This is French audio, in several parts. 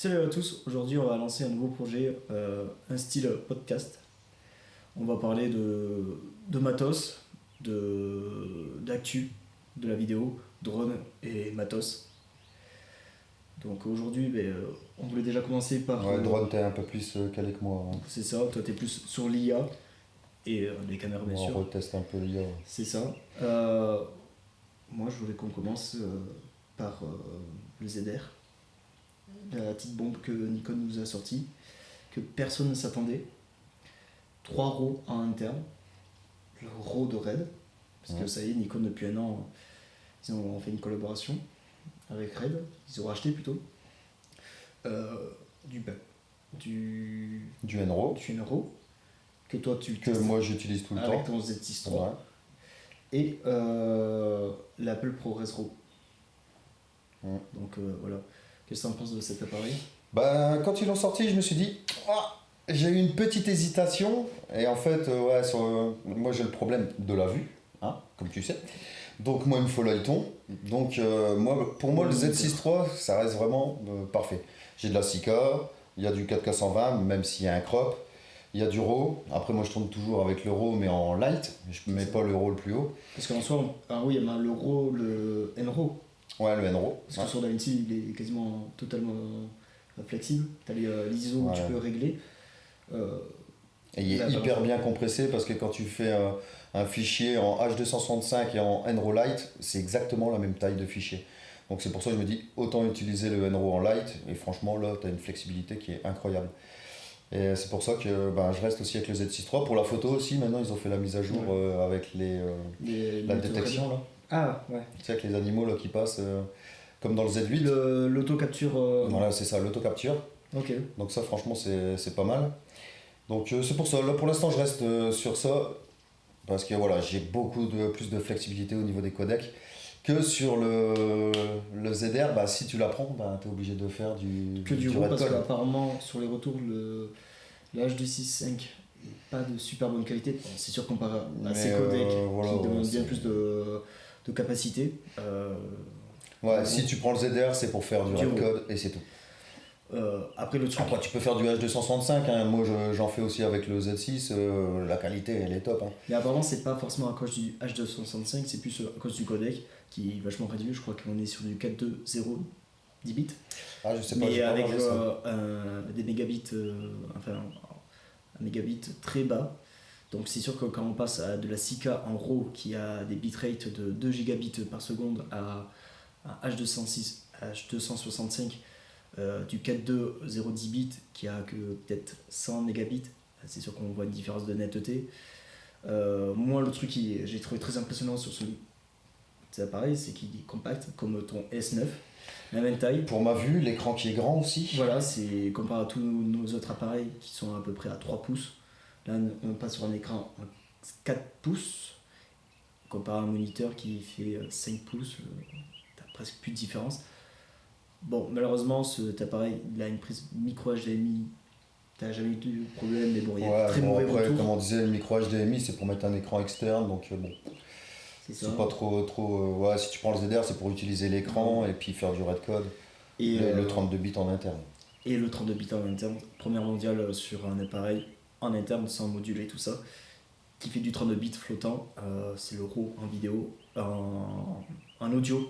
Salut à tous, aujourd'hui on va lancer un nouveau projet, un style podcast. On va parler de matos, d'actu, de la vidéo, drone et matos. Donc aujourd'hui, on voulait déjà commencer par... Ouais, drone, t'es un peu plus calé que moi. Hein. C'est ça, toi t'es plus sur l'IA et les caméras bien On sûr. reteste un peu l'IA. C'est ça. Moi je voulais qu'on commence par le ZR, la petite bombe que Nikon nous a sortie, que personne ne s'attendait. 3 RAW en interne, le RAW de Red, parce que ça y est, Nikon depuis un an, ils ont fait une collaboration avec Red, ils ont racheté plutôt, du NRAW. Du NRAW, que toi tu que moi j'utilise tout le avec temps. ton Z6 III, Ouais. et l'Apple ProRes RAW. Ouais. Donc voilà, qu'est-ce que tu en penses de cet appareil? Bah, quand ils l'ont sorti, je me suis dit, j'ai eu une petite hésitation. Et en fait, moi j'ai le problème de la vue, hein, comme tu sais. Donc moi il me faut l'œilleton. Donc pour moi le Z6 III, ça reste vraiment parfait. J'ai de la 6K, il y a du 4K 120, même s'il y a un crop. Il y a du RAW. Après moi je tourne toujours avec le RAW mais en light. Je ne mets pas le RAW le plus haut. Parce qu'en soi, oui, il y a le RAW, le NRAW. Ouais, le NRAW. Parce que sur DaVinci, il est quasiment totalement flexible. Tu as les ISO où tu peux régler. Et il est hyper bien compressé parce que quand tu fais un fichier en H265 et en NRAW Lite, c'est exactement la même taille de fichier. Donc c'est pour ça que je me dis autant utiliser le NRAW en Lite et franchement là tu as une flexibilité qui est incroyable. Et c'est pour ça que je reste aussi avec le Z6 III. Pour la photo aussi, maintenant ils ont fait la mise à jour avec la détection là. Ah ouais. Tu sais avec les animaux là, qui passent comme dans le Z8. L'auto-capture. Voilà, c'est ça, l'auto-capture. Ok. Donc ça franchement c'est pas mal. Donc c'est pour ça, là pour l'instant je reste sur ça, parce que voilà, j'ai beaucoup plus de flexibilité au niveau des codecs que sur le ZR. Bah, si tu l'apprends, tu es obligé de faire du RAW, parce qu'apparemment sur les retours, le H265 n'est pas de super bonne qualité. Bon, c'est sûr comparé à ces codecs qui demandent bien plus de capacité. Si tu prends le ZR, c'est pour faire du red code et c'est tout. Après le truc. Après tu peux faire du H265, hein. Moi j'en fais aussi avec le Z6, la qualité elle est top. Hein. Mais apparemment c'est pas forcément à cause du H265, c'est plus à cause du codec qui est vachement réduit. Je crois qu'on est sur du 4.2.0 10 bits. Ah je sais pas. Mais avec des mégabits, un mégabit très bas. Donc c'est sûr que quand on passe à de la 6K en RAW qui a des bitrates de 2 gigabits par seconde à H265, du 4.2.0 10 bits qui a que peut-être 100 mégabits, c'est sûr qu'on voit une différence de netteté. Moi le truc que j'ai trouvé très impressionnant sur cet appareil, c'est qu'il est compact comme ton S9, la même taille. Pour ma vue, l'écran qui est grand aussi. Voilà, c'est comparé à tous nos autres appareils qui sont à peu près à 3 pouces. Là on passe sur un écran 4 pouces, comparé à un moniteur qui fait 5 pouces, t'as presque plus de différence. Bon, malheureusement, cet appareil, il a une prise micro HDMI. T'as jamais eu de problème, mais bon, il y a très mauvais retour. Comme on disait, le micro HDMI, c'est pour mettre un écran externe, donc bon. C'est pas trop. Si tu prends le ZR, c'est pour utiliser l'écran et puis faire du red code. Et le 32 bits en interne. Et le 32 bits en interne, première mondiale sur un appareil en interne, sans module et tout ça, qui fait du 32 bits flottant. C'est le RAW en vidéo, en audio.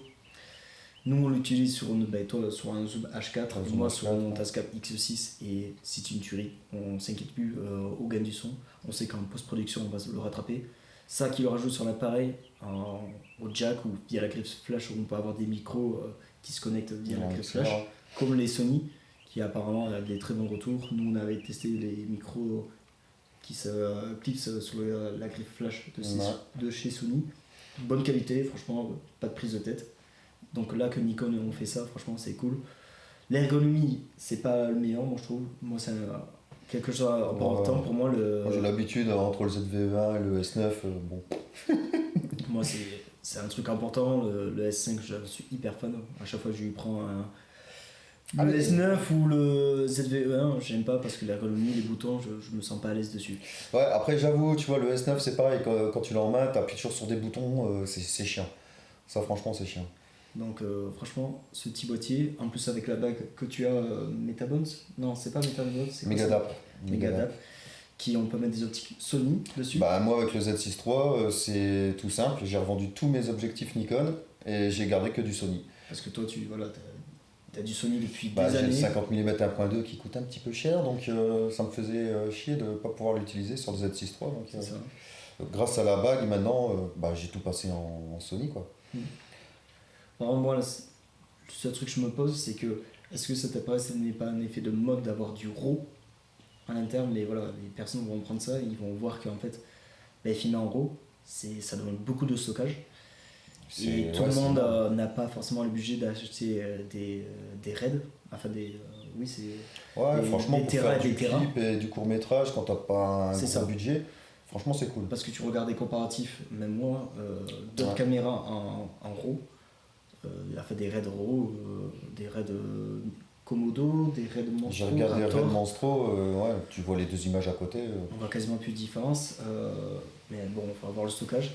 Nous on l'utilise sur toi sur un Zoom H4, moi sur mon Tascam X6, et si tu une tuerie, on s'inquiète plus au gain du son, on sait qu'en post-production on va le rattraper. Ça qui le rajoute sur l'appareil au jack ou via la griffe flash, où on peut avoir des micros qui se connectent via la griffe flash, comme les Sony qui apparemment a des très bons retours. Nous on avait testé les micros qui se clipsent sur la griffe flash de chez Sony, bonne qualité, franchement pas de prise de tête. Donc là que Nikon ont fait ça, franchement c'est cool. L'ergonomie, c'est pas le meilleur, moi je trouve. Moi c'est quelque chose d'important pour moi. Moi j'ai l'habitude entre le ZV-20 et le S9. Bon. Moi c'est un truc important. Le S5, je suis hyper fan. À chaque fois que je lui prends le S9 ou le ZV-1, j'aime pas parce que l'ergonomie, les boutons, je me sens pas à l'aise dessus. Ouais, après j'avoue, tu vois, le S9 c'est pareil, quand tu l'as en main, t'appuies toujours sur des boutons, c'est chiant. Ça franchement c'est chiant. Donc franchement, ce petit boîtier, en plus avec la bague que tu as, Metabones, non c'est pas Metabones, c'est quoi ça Megadap. Megadap, qui on peut mettre des optiques Sony dessus. Bah moi avec le Z6 III, c'est tout simple, j'ai revendu tous mes objectifs Nikon et j'ai gardé que du Sony. Parce que toi, t'as du Sony depuis Bah, des j'ai le années. 50 mm 1.2 qui coûte un petit peu cher, donc ça me faisait chier de ne pas pouvoir l'utiliser sur le Z6 III. Donc, C'est ça. grâce à la bague, maintenant, bah, j'ai tout passé en Sony, quoi. Par exemple, moi, le seul truc que je me pose, c'est que est-ce que cet appareil, ce n'est pas un effet de mode d'avoir du RAW à l'interne, mais voilà, les personnes vont prendre ça et ils vont voir qu'en fait, filmer en RAW, ça demande beaucoup de stockage. Et tout le monde n'a pas forcément le budget d'acheter des RAID, enfin oui, c'est Ouais, des, franchement, des pour terras faire et des du terras. clip et du court-métrage, quand t'as pas un C'est gros ça. budget, franchement, c'est cool. Parce que tu regardes des comparatifs, même moi, d'autres Ouais. caméras en RAW, enfin des RAID RAW, des RAID Komodo, des RAID Monstro, J'ai regardé Raptor. Red Monstro, ouais, tu vois les deux images à côté. On voit quasiment plus de différence, mais bon, il faut avoir le stockage.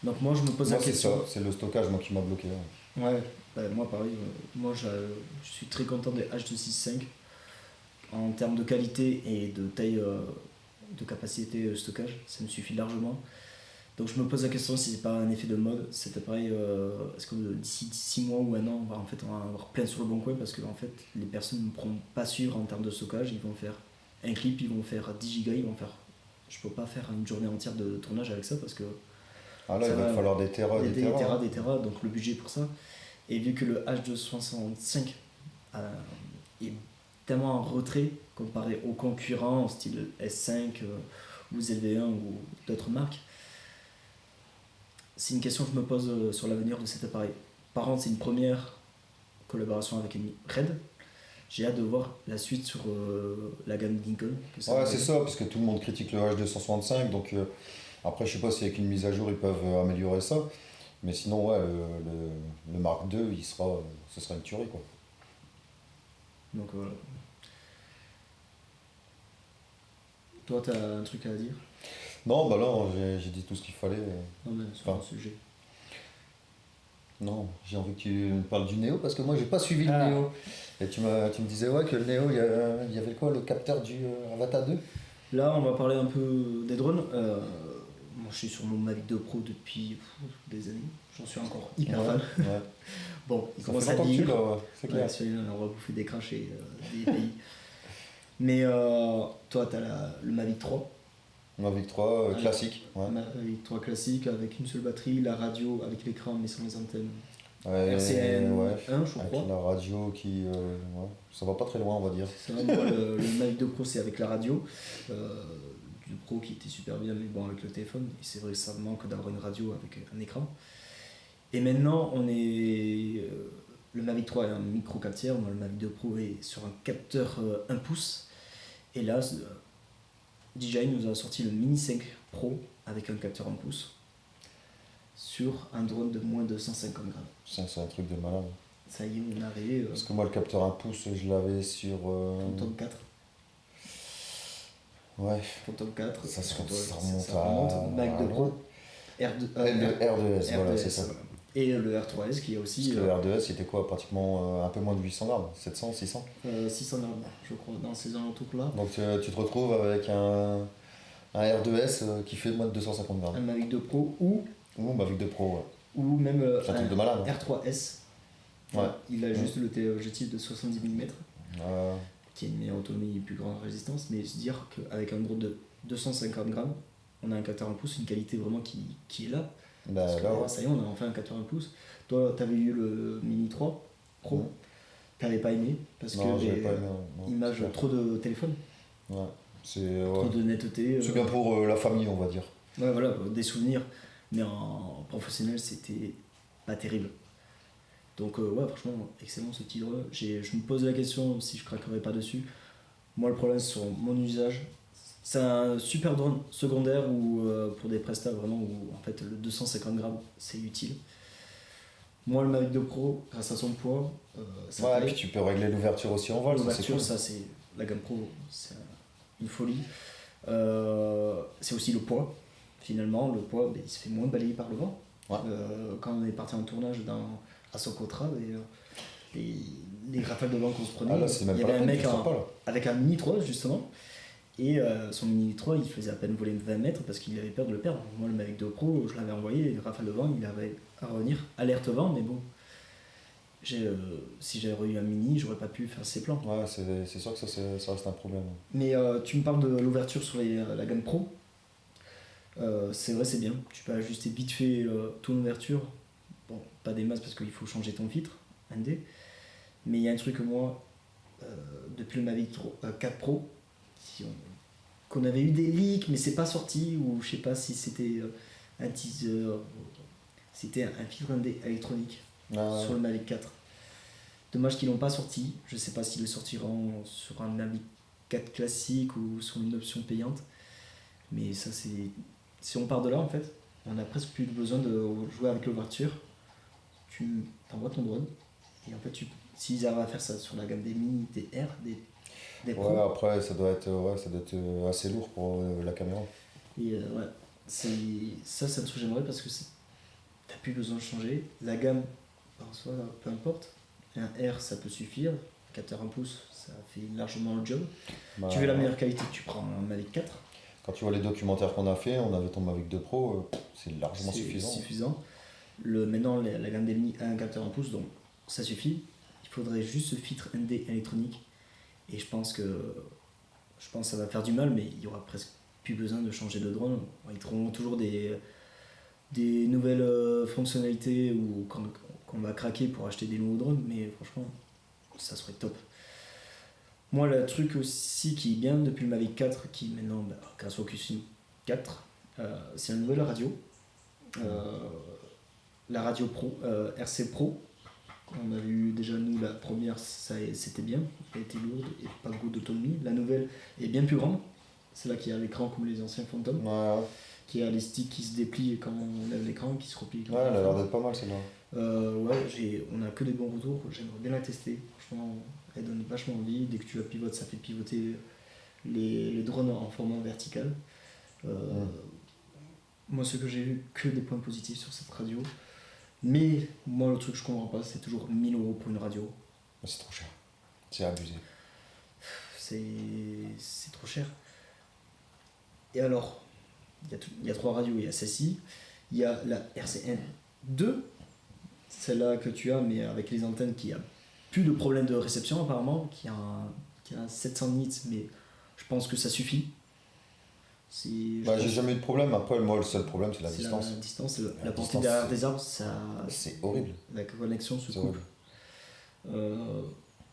Donc moi, je me pose Moi, la c'est question. ça, c'est le stockage moi, qui m'a bloqué. Ouais. Ouais, moi pareil, moi je suis très content des H265 en termes de qualité et de taille de capacité de stockage, ça me suffit largement. Donc je me pose la question si c'est pas un effet de mode, cet appareil, est-ce que d'ici 6 mois ou un an, on va en avoir plein sur le bon coin parce que en fait les personnes ne pourront pas suivre en termes de stockage, ils vont faire un clip, ils vont faire 10 gigas, ils vont faire... Je peux pas faire une journée entière de tournage avec ça parce que Ah là, ça il va te falloir des terras, des terras, donc le budget pour ça. Et vu que le H265 est tellement en retrait comparé aux concurrents, style S5 ou ZV1 ou d'autres marques, c'est une question que je me pose sur l'avenir de cet appareil. Par contre, c'est une première collaboration avec une RED. J'ai hâte de voir la suite sur la gamme Nikon. Ouais, c'est ça, parce que tout le monde critique le H265, donc après, je sais pas si avec une mise à jour ils peuvent améliorer ça, mais sinon, ouais, le Mark II, ce sera une tuerie, quoi. Donc voilà. Toi, t'as un truc à dire? Non, bah là, j'ai dit tout ce qu'il fallait. Non, mais sur Enfin, le sujet. Non, j'ai envie que tu me parles du Néo, parce que moi, j'ai pas suivi le Ah. Néo. Et tu me disais, ouais, que le Néo, il y avait quoi, le capteur du Avata 2? Là, on va parler un peu des drones. Moi, je suis sur mon Mavic 2 Pro depuis des années. J'en suis encore hyper fan. Ouais. Bon, il Ça commence fait à longtemps que tu vieillir. l'as, ouais, c'est clair. Ouais, celui-là, on va bouffer des crachs et des pays. Mais toi, tu as le Mavic 3. Mavic 3, Ouais. classique. Ouais. Mavic 3 classique avec une seule batterie, la radio avec l'écran mais sans les antennes. Ouais, RCN ouais, 1, je avec crois. la radio qui. Ouais, ça va pas très loin, on va dire. C'est ça, moi, le Mavic 2 Pro, c'est avec la radio. Du Pro qui était super bien, mais bon, avec le téléphone. Et c'est vrai que ça manque d'avoir une radio avec un écran. Et maintenant, on est. Le Mavic 3 est un micro 4 tiers, moi le Mavic 2 Pro est sur un capteur 1 pouce. Et là, DJI nous a sorti le Mini 5 Pro avec un capteur 1 pouce sur un drone de moins de 150 grammes. C'est un truc de malade. Ça y est, on est arrivé. Parce que moi, le capteur 1 pouce, je l'avais sur. Phantom 4. Ouais. Phantom 4. Ça remonte remonte à. Mavic 2 Pro. Le R2S, voilà, c'est ça. Et le R3S qui est aussi. Parce que le R2S, c'était quoi? Pratiquement un peu moins de 800 grammes, 700, 600? 600 grammes, je crois, dans ces alentours-là. Donc tu te retrouves avec un R2S qui fait moins de 250 Un grammes. Mavic 2 Pro ou Mavic 2 Pro, ouais. ou même C'est un truc de malade. R3S. Ouais. Il a juste le téléobjectif de 70 mm, Euh, qui a une meilleure autonomie et une plus grande résistance, mais se dire qu'avec un drone de 250 grammes, on a un capteur 1 pouce, une qualité vraiment qui est là. bah, Parce que, là, ouais. ça y est, on a enfin un capteur 1 pouce. Toi, t'avais eu le Mini 3 Pro, t'avais pas aimé parce Non, que j'avais les pas aimé, non, images, c'est clair. trop de téléphone, Ouais. C'est trop ouais. de netteté. C'est bien pour la famille, on va dire. Ouais, voilà, des souvenirs, mais en professionnel, c'était pas terrible. Donc, ouais, franchement, excellent ce petit drone. Je me pose la question si je craquerais pas dessus. Moi, le problème, c'est sur mon usage. C'est un super drone secondaire ou pour des prestats vraiment où en fait le 250 grammes c'est utile. Moi, le Mavic 2 Pro, grâce à son poids, ça Ouais, taille. puis tu peux régler l'ouverture aussi en vol, ça c'est L'ouverture, cool. ça c'est la gamme Pro, c'est une folie. C'est aussi le poids. Finalement, le poids, il se fait moins balayer par le vent. Ouais. Quand on est parti en tournage à Socotra, les rafales de vent qu'on se prenait. Ah là, c'est même il y pas avait la un peine, mec je sors pas, là. avec un Mini 3 justement, et son Mini 3 il faisait à peine voler 20 mètres parce qu'il avait peur de le perdre. Moi, le Mavic 2 Pro, je l'avais envoyé, les rafales de vent, il avait à revenir, alerte vent, mais bon. Si j'avais eu un Mini, j'aurais pas pu faire ces plans. Ouais, c'est sûr que ça reste un problème. Mais tu me parles de l'ouverture sur la gamme Pro. C'est vrai, c'est bien. Tu peux ajuster vite fait ton ouverture. Bon, pas des masses parce qu'il faut changer ton filtre, ND. Mais il y a un truc que moi, depuis le Mavic 4 Pro, qu'on avait eu des leaks, mais c'est pas sorti, ou je sais pas si c'était un teaser, c'était un filtre ND électronique sur le Mavic 4. Dommage qu'ils l'ont pas sorti. Je sais pas s'ils le sortiront sur un Mavic 4 classique ou sur une option payante. Mais ça, c'est. Si on part de là, en fait, on a presque plus besoin de jouer avec l'ouverture. Tu envoies ton drone. Et en fait, s'ils arrivent à faire ça sur la gamme des Mini, des R, des Pro. Ouais, après, ça doit être assez lourd pour la caméra. Et ouais, ça c'est un truc que j'aimerais parce que t'as plus besoin de changer. La gamme, en soi, peu importe. Un R, ça peut suffire. Un capteur 1 pouce, ça fait largement le job. Bah, Tu veux la meilleure qualité, tu prends un Mavic 4. Quand tu vois les documentaires qu'on a fait, on avait ton Mavic 2 Pro, c'est largement suffisant. Maintenant, la gamme des Mini a un capteur 1 pouce, donc ça suffit. Il faudrait juste ce filtre ND électronique. Et je pense que ça va faire du mal, mais il y aura presque plus besoin de changer de drone. Ils trouveront toujours des nouvelles fonctionnalités ou qu'on va craquer pour acheter des nouveaux drones, mais franchement, ça serait top. Moi, le truc aussi qui est bien depuis le Mavic 4, qui maintenant, grâce au QC 4, c'est une nouvelle radio. La radio Pro, RC Pro. On a vu déjà, nous, la première, c'était bien. Elle était lourde et pas beaucoup d'autonomie. La nouvelle est bien plus grande. C'est là qu'il y a l'écran comme les anciens Phantom. Ouais. Qui a les sticks qui se déplient quand on lève l'écran, qui se replient. Ouais, elle a l'air d'être pas mal celle-là. On a que des bons retours. J'aimerais bien la tester. Franchement, elle donne vachement envie. Dès que tu la pivotes, ça fait pivoter les drones en format vertical. Moi, ce que j'ai eu, que des points positifs sur cette radio. Mais moi, le truc que je comprends pas, c'est toujours 1000 € pour une radio. C'est trop cher. C'est abusé. C'est trop cher. Et alors, il y a 3 radios. Il y a celle-ci, il y a la RCN 2, celle-là que tu as, mais avec les antennes qui a plus de problème de réception apparemment, qui a 700 nits, mais je pense que ça suffit. J'ai jamais eu de problème. Après, moi, le seul problème, c'est la distance. La distance, la portée derrière des arbres, c'est horrible. La connexion se coupe.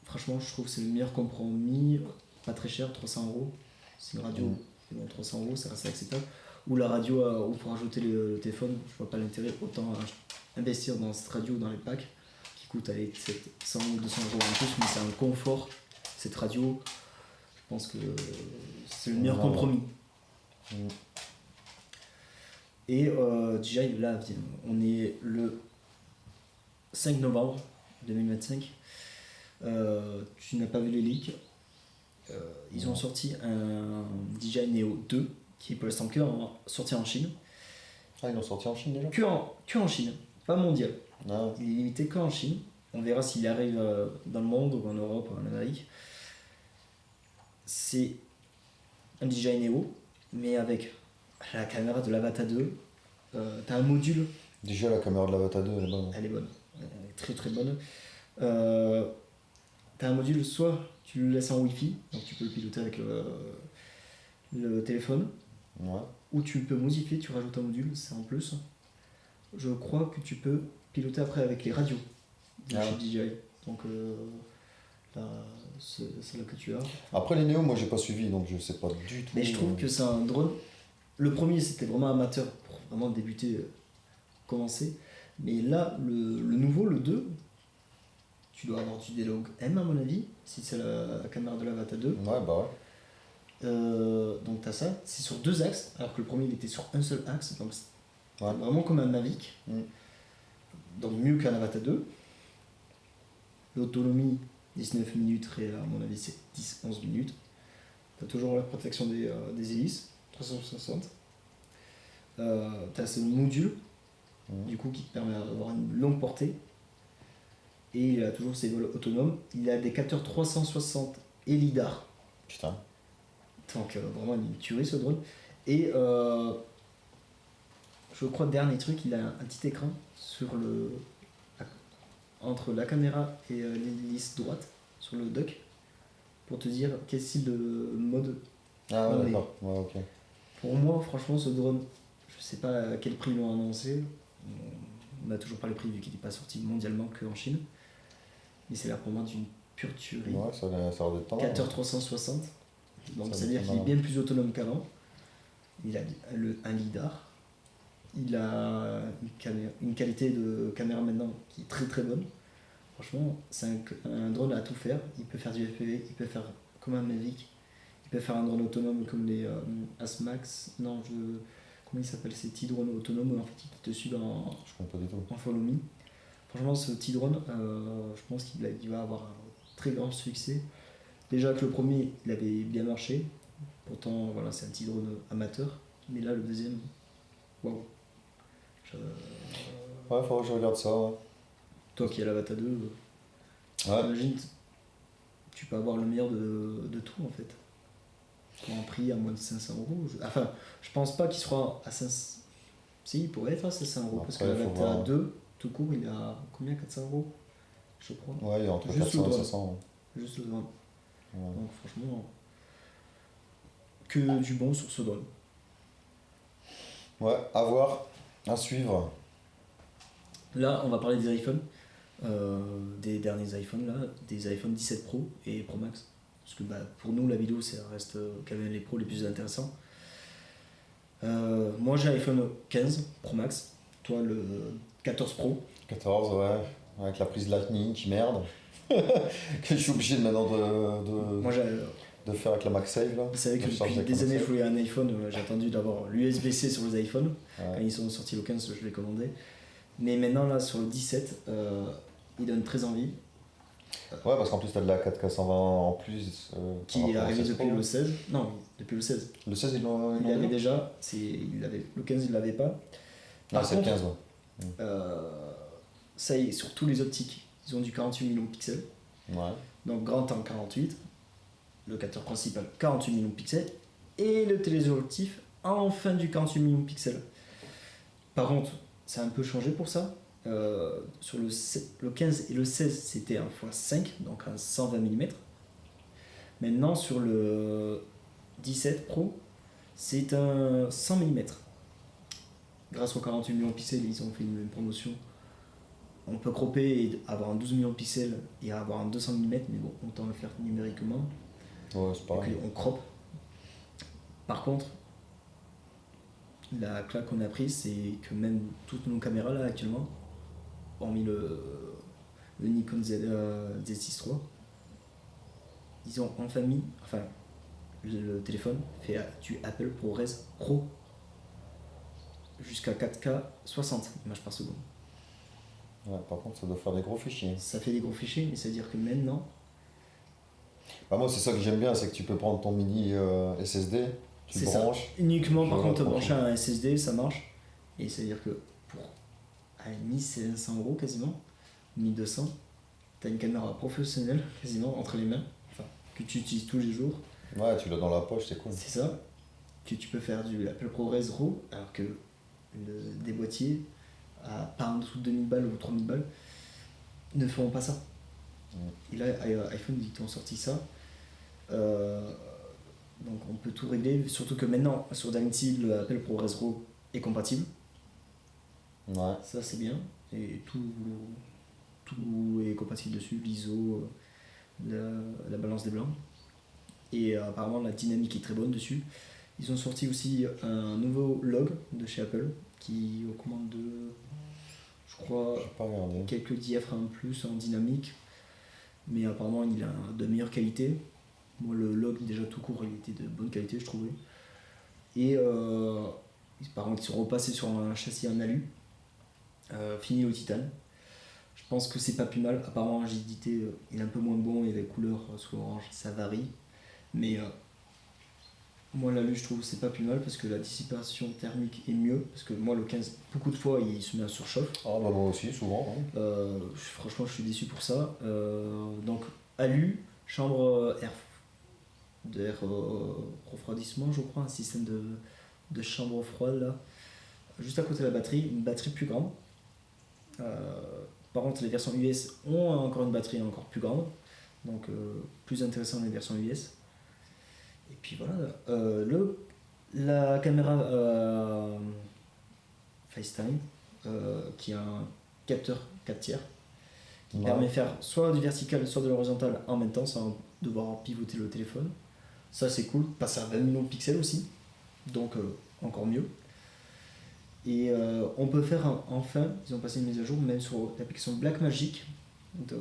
Franchement, je trouve que c'est le meilleur compromis. Pas très cher, 300 €. C'est une radio, 300 €, ça reste acceptable. Ou la radio où pour rajouter le téléphone, je vois pas l'intérêt. Autant investir dans cette radio, dans les packs, qui coûtent 100 ou 200 € en plus, mais c'est un confort. Cette radio, je pense que c'est le meilleur compromis. Et DJI, là, on est le 5 novembre 2025. Tu n'as pas vu les leaks. Ils ont sorti un DJI Neo 2 qui est pour l'instant sorti en Chine. Ah, ils l'ont sorti en Chine déjà ? Que en Chine, pas mondial. Ah. Il est limité qu'en Chine. On verra s'il arrive dans le monde ou en Europe ou en Amérique. C'est un DJI Neo, mais avec la caméra de l'Avata 2. T'as un module. Déjà, la caméra de l'Avata 2, elle est bonne. Elle est bonne. Elle est très très bonne. T'as un module, soit tu le laisses en Wi-Fi, donc tu peux le piloter avec le téléphone. Ouais. Ou tu peux modifier, tu rajoutes un module, c'est en plus. Je crois que tu peux piloter après avec les radios de chez DJI. Donc c'est là que tu as. Après les Neo, moi j'ai pas suivi, donc je sais pas du tout. Mais je trouve que c'est un drone. Le premier c'était vraiment amateur pour vraiment débuter, commencer. Mais là, le nouveau, le 2, tu dois avoir du D-Log M à mon avis, si c'est la caméra de l'Avata 2. Ouais, bah ouais. Donc t'as ça, c'est sur 2 axes, alors que le premier il était sur un seul axe, donc c'est vraiment comme un Mavic. Donc mieux qu'un Avata 2. L'autonomie 19 minutes réelle, à mon avis c'est 10-11 minutes. T'as toujours la protection des hélices, 360. T'as ce module du coup qui te permet d'avoir une longue portée. et il a toujours ses vols autonomes. Il a des capteurs 360 et lidar. Putain. Donc vraiment une tuerie ce drone. Et je crois dernier truc, il a un petit écran sur entre la caméra et l'hélice droite sur le dock pour te dire quel style de mode. Ah ouais, Non, mais d'accord. Ouais, ok. pour moi, franchement, ce drone, je sais pas à quel prix ils l'ont annoncé. On n'a toujours pas le prix vu qu'il n'est pas sorti mondialement qu'en Chine. Mais c'est là pour moi d'une pure tuerie. Ouais, ça a l'air d'être pas mal. Capteur 360. Donc Ça ça veut dire dépend qu'il est malin. bien plus autonome qu'avant. Il a un lidar. Il a une qualité de caméra maintenant qui est très très bonne. Franchement, c'est un drone à tout faire. Il peut faire du FPV, il peut faire comme un Mavic, il peut faire un drone autonome comme les Asmax. Non, comment il s'appelle ces petits drones autonomes en fait, qui te suivent Je comprends pas du tout. en follow me. Franchement, ce petit drone, je pense qu'il va avoir un très grand succès. Déjà que le premier, il avait bien marché. Pourtant, voilà, c'est un petit drone amateur. Mais là, le deuxième, waouh. Je- Ouais, faudrait que je regarde ça, ouais. Toi qui as la Vata 2, Ouais. imagine, tu peux avoir le meilleur de tout en fait. Pour un prix à moins de 500 euros. Enfin, je pense pas qu'il sera à 500. Si, il pourrait être à 500 euros. Parce que Après, la faut Vata voir. 2, tout court, il est à combien? 400 euros je crois. Ouais, il y a entre Juste 400 le et drone. 500. Juste le drone. Ouais. Donc franchement, que du bon sur ce drone. Ouais, à voir, à suivre. Là, on va parler des iPhones. Des derniers iPhones là, des iPhone 17 Pro et Pro Max. Parce que pour nous, la vidéo, ça reste quand même les pros les plus intéressants. Moi, j'ai iPhone 15 Pro Max. Toi, le 14 Pro. 14, ouais. Avec la prise Lightning qui merde. Que je suis obligé maintenant Moi, de faire avec la MagSafe là. vous savez que De charger depuis avec la des années, je MagSafe. voulais un iPhone. J'ai attendu d'avoir l'USB-C sur les iPhones. Ouais. Quand ils sont sortis le 15, je l'ai commandé. Mais maintenant, là, sur le 17, il donne très envie. Ouais, parce qu'en plus t'as de la 4K 120 en plus. Par Qui est rapport au arrivé 16 depuis Pro. le 16. Non, depuis le 16. Le 16, ils l'ont Il l'avait mis. déjà. Le 15, il l'avait pas. Ah, Par c'est le contre, 15, ouais. ça y est, sur tous les optiques, ils ont du 48 millions de pixels. Ouais. Donc grand angle 48, le capteur principal 48 millions de pixels, et le téléobjectif enfin du 48 millions de pixels. Par contre, ça a un peu changé pour ça. Sur le 15 et le 16, c'était un x5, donc un 120 mm. Maintenant, sur le 17 Pro, c'est un 100 mm. Grâce aux 48 millions de pixels, ils ont fait une promotion. On peut cropper et avoir un 12 millions de pixels et avoir un 200 mm, mais bon, autant le faire numériquement. Ouais, c'est Et pareil. puis on crop. Par contre, la claque qu'on a prise, c'est que même toutes nos caméras là actuellement, hormis le Nikon Z6 III, ils ont enfin mis, enfin, le téléphone fait du Apple ProRes Pro jusqu'à 4K 60 images par seconde. Ouais, par contre, ça doit faire des gros fichiers. Ça fait des gros fichiers, mais ça veut dire que maintenant, Bah, moi, c'est ça que j'aime bien, c'est que tu peux prendre ton mini SSD, tu c'est le ça. branches. Uniquement Je par vois, contre tranquille. brancher un SSD, ça marche. Et ça veut dire que pour 1500 euros quasiment, 1200, t'as une caméra professionnelle quasiment entre les mains, enfin, que tu utilises tous les jours. Ouais, tu l'as dans la poche, c'est cool. C'est ça. Que tu peux faire du Apple ProRes RAW, alors que des boîtiers à pas en dessous de 2000 balles ou 3000 balles ne feront pas ça. Et là, iPhone, ils t'ont sorti ça. Donc on peut tout régler, surtout que maintenant sur DaVinci, le Apple ProRes RAW est compatible. Ouais. Ça c'est bien. Et tout est compatible dessus, l'ISO, la balance des blancs. Et apparemment la dynamique est très bonne dessus. Ils ont sorti aussi un nouveau log de chez Apple qui recommande je crois, J'ai pas regardé. quelques diaphragmes plus en dynamique. Mais apparemment il a de meilleure qualité. Moi le log déjà tout court il était de bonne qualité je trouvais. Et par contre ils sont repassés sur un châssis en alu fini au titane. Je pense que c'est pas plus mal. Apparemment, rigidité, il est un peu moins bon et les couleurs sous l'orange, ça varie. Mais Moi, l'alu, je trouve c'est pas plus mal parce que la dissipation thermique est mieux. Parce que moi, le 15, beaucoup de fois, il se met à surchauffe. Ah bah moi aussi, souvent. Hein. Franchement, je suis déçu pour ça. Donc, alu, chambre d'air refroidissement, je crois, un système de chambre froide là. Juste à côté de la batterie, une batterie plus grande. Euh, Par contre, les versions US ont encore une batterie encore plus grande. Donc, plus intéressant les versions US. Et puis voilà, la caméra FaceTime qui a un capteur 4 tiers qui permet de faire soit du vertical soit de l'horizontal en même temps sans devoir pivoter le téléphone. Ça c'est cool, passe à 20 millions de pixels aussi, donc encore mieux. Et on peut faire enfin, ils ont passé une mise à jour même sur l'application Blackmagic de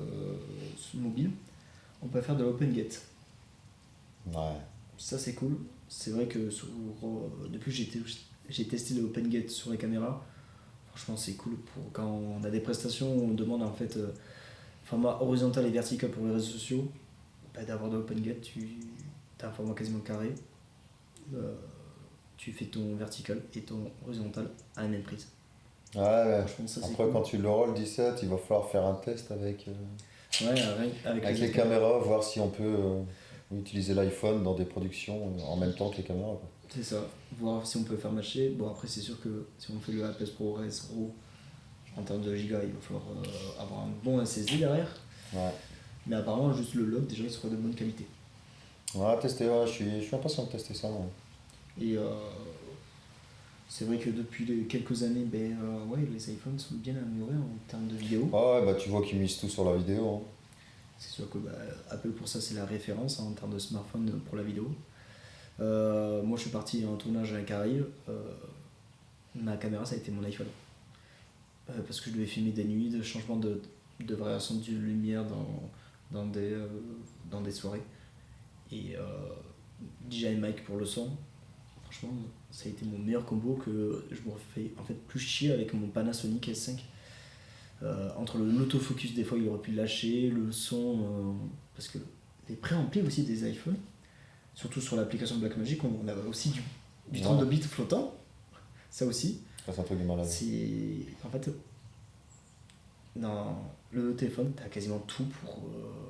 mobile, on peut faire de l'OpenGate. Ouais. Ça c'est cool. C'est vrai que depuis que j'ai testé le OpenGate sur les caméras, franchement c'est cool pour quand on a des prestations où on demande en fait format horizontal et vertical pour les réseaux sociaux, d'avoir de l'OpenGate, tu as un format quasiment carré, tu fais ton vertical et ton horizontal à la même prise. Ouais, Ça, après cool. quand tu l'auras le 17, il va falloir faire un test avec les caméras, voir si on peut utiliser l'iPhone dans des productions en même temps que les caméras. Quoi. C'est ça, voir si on peut faire matcher. Bon après c'est sûr que si on fait le A Pro Res RAW en termes de giga, il va falloir avoir un bon SSD derrière. Ouais. Mais apparemment juste le log déjà il sera de bonne qualité. On va tester, je suis impatient de tester ça. Ouais. Et c'est vrai que depuis quelques années, les iPhones sont bien améliorés en termes de vidéo. Ah ouais, bah tu vois qu'ils misent tout sur la vidéo. Hein. C'est sûr que Apple pour ça c'est la référence en termes de smartphone pour la vidéo. Moi je suis parti en tournage à la Caraïbe, ma caméra ça a été mon iPhone. Parce que je devais filmer des nuits, de changement de variation de lumière dans des soirées. Et DJI Mic pour le son, franchement ça a été mon meilleur combo que je me refais en fait plus chier avec mon Panasonic S5. Entre l'autofocus des fois il aurait pu lâcher, le son, parce que les préamplis aussi des iPhones, surtout sur l'application Blackmagic, on a aussi du 32 bits flottant, ça aussi. Ça, c'est un truc de malade. En fait, dans le téléphone, tu as quasiment tout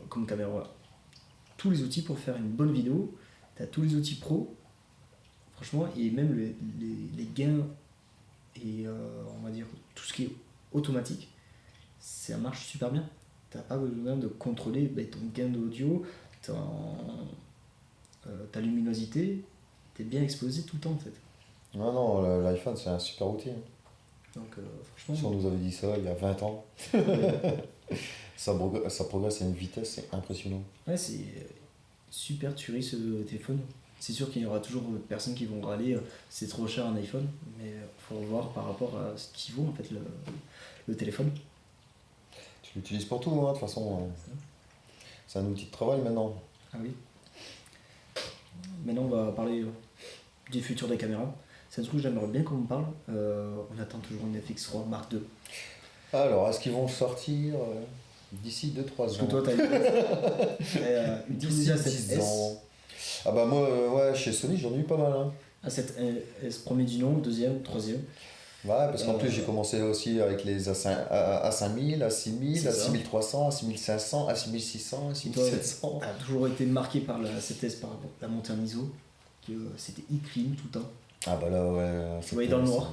comme caméra. Tous les outils pour faire une bonne vidéo, tu as tous les outils pro, franchement, et même les gains et on va dire tout ce qui est automatique, ça marche super bien. T'as pas besoin de contrôler ton gain d'audio, ta luminosité, t'es bien exposé tout le temps en fait. Non, l'iPhone c'est un super outil. Hein. Donc franchement. Si on nous avait dit ça il y a 20 ans, ça progresse à une vitesse, c'est impressionnant. Ouais, c'est super tuerie ce téléphone. C'est sûr qu'il y aura toujours des personnes qui vont râler, c'est trop cher un iPhone, mais faut voir par rapport à ce qu'il vaut en fait le téléphone. Tu l'utilises pour tout, hein, de toute façon. C'est un outil de travail maintenant. Ah oui. Maintenant on va parler du futur des caméras. C'est un truc que j'aimerais bien qu'on me parle. On attend toujours une FX3 Mark II. Alors, est-ce qu'ils vont sortir d'ici 2-3 ans? Parce que toi t'as une d'ici 10 ans. Ah bah moi, ouais, chez Sony j'en ai eu pas mal. Hein. A7S premier du nom, deuxième, troisième. Ouais, parce qu'en plus j'ai commencé aussi avec les A5000, A6000, A6300, A6500, A6600, A6700. T'as toujours été marqué par la A7S par la montée en ISO, que c'était e-clean tout le temps. Ah bah là ouais. Tu voyais dans le noir.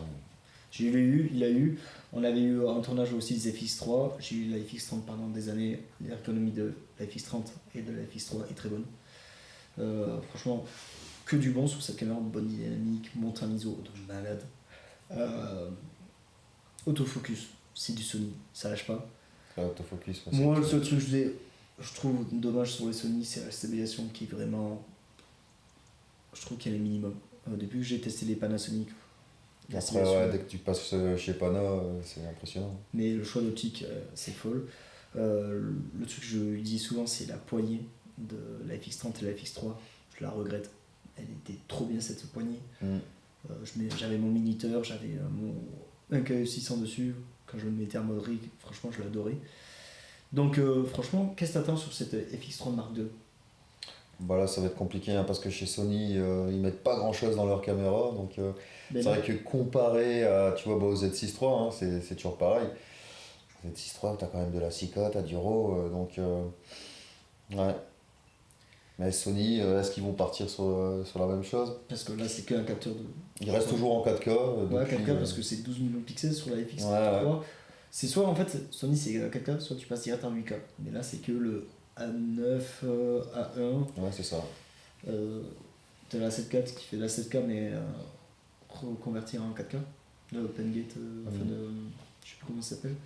J'ai eu, il a eu, on avait eu en tournage aussi des FX3, j'ai eu la FX30 pendant des années, l'ergonomie de la FX30 et de la FX3 est très bonne. Franchement, que du bon sur cette caméra, bonne dynamique, montée en ISO de malade. Autofocus, c'est du Sony, ça lâche pas. Autofocus, moi, le seul truc que je trouve dommage sur les Sony, c'est la stabilisation qui est vraiment. Je trouve qu'elle est minimum. Depuis que j'ai testé les Panasonic. Après, ouais, dès que tu passes chez Pana, c'est impressionnant. Mais le choix d'optique, c'est folle. Le truc que je dis souvent, c'est la poignée de la FX30 et la FX3. Je la regrette. Elle était trop bien cette poignée. J'avais mon minuteur, j'avais un KE600 dessus. Quand je le mettais en mode rig, franchement, je l'adorais. Donc, franchement, qu'est-ce que t'attends sur cette FX3 Mark II? Bah là, ça va être compliqué hein, parce que chez Sony, ils mettent pas grand chose dans leur caméra. Donc, Mais c'est non. vrai que comparé à, tu vois, bah, au Z6 III, hein, c'est toujours pareil. Z6 III, t'as quand même de la Leica, t'as du RAW. Ouais. Mais Sony, est-ce qu'ils vont partir sur la même chose? Parce que là, c'est qu'un capteur de. Ils restent toujours en 4K Ouais, depuis. 4K parce que c'est 12 millions de pixels sur la Ouais, ouais. FX3. C'est soit en fait, Sony c'est 4K, soit tu passes direct en 8K. Mais là, c'est que le A9, A1. Ouais, c'est ça. T'as la 7K qui fait la 7K mais reconvertir en 4K. De OpenGate, enfin de. Je sais plus comment ça s'appelle.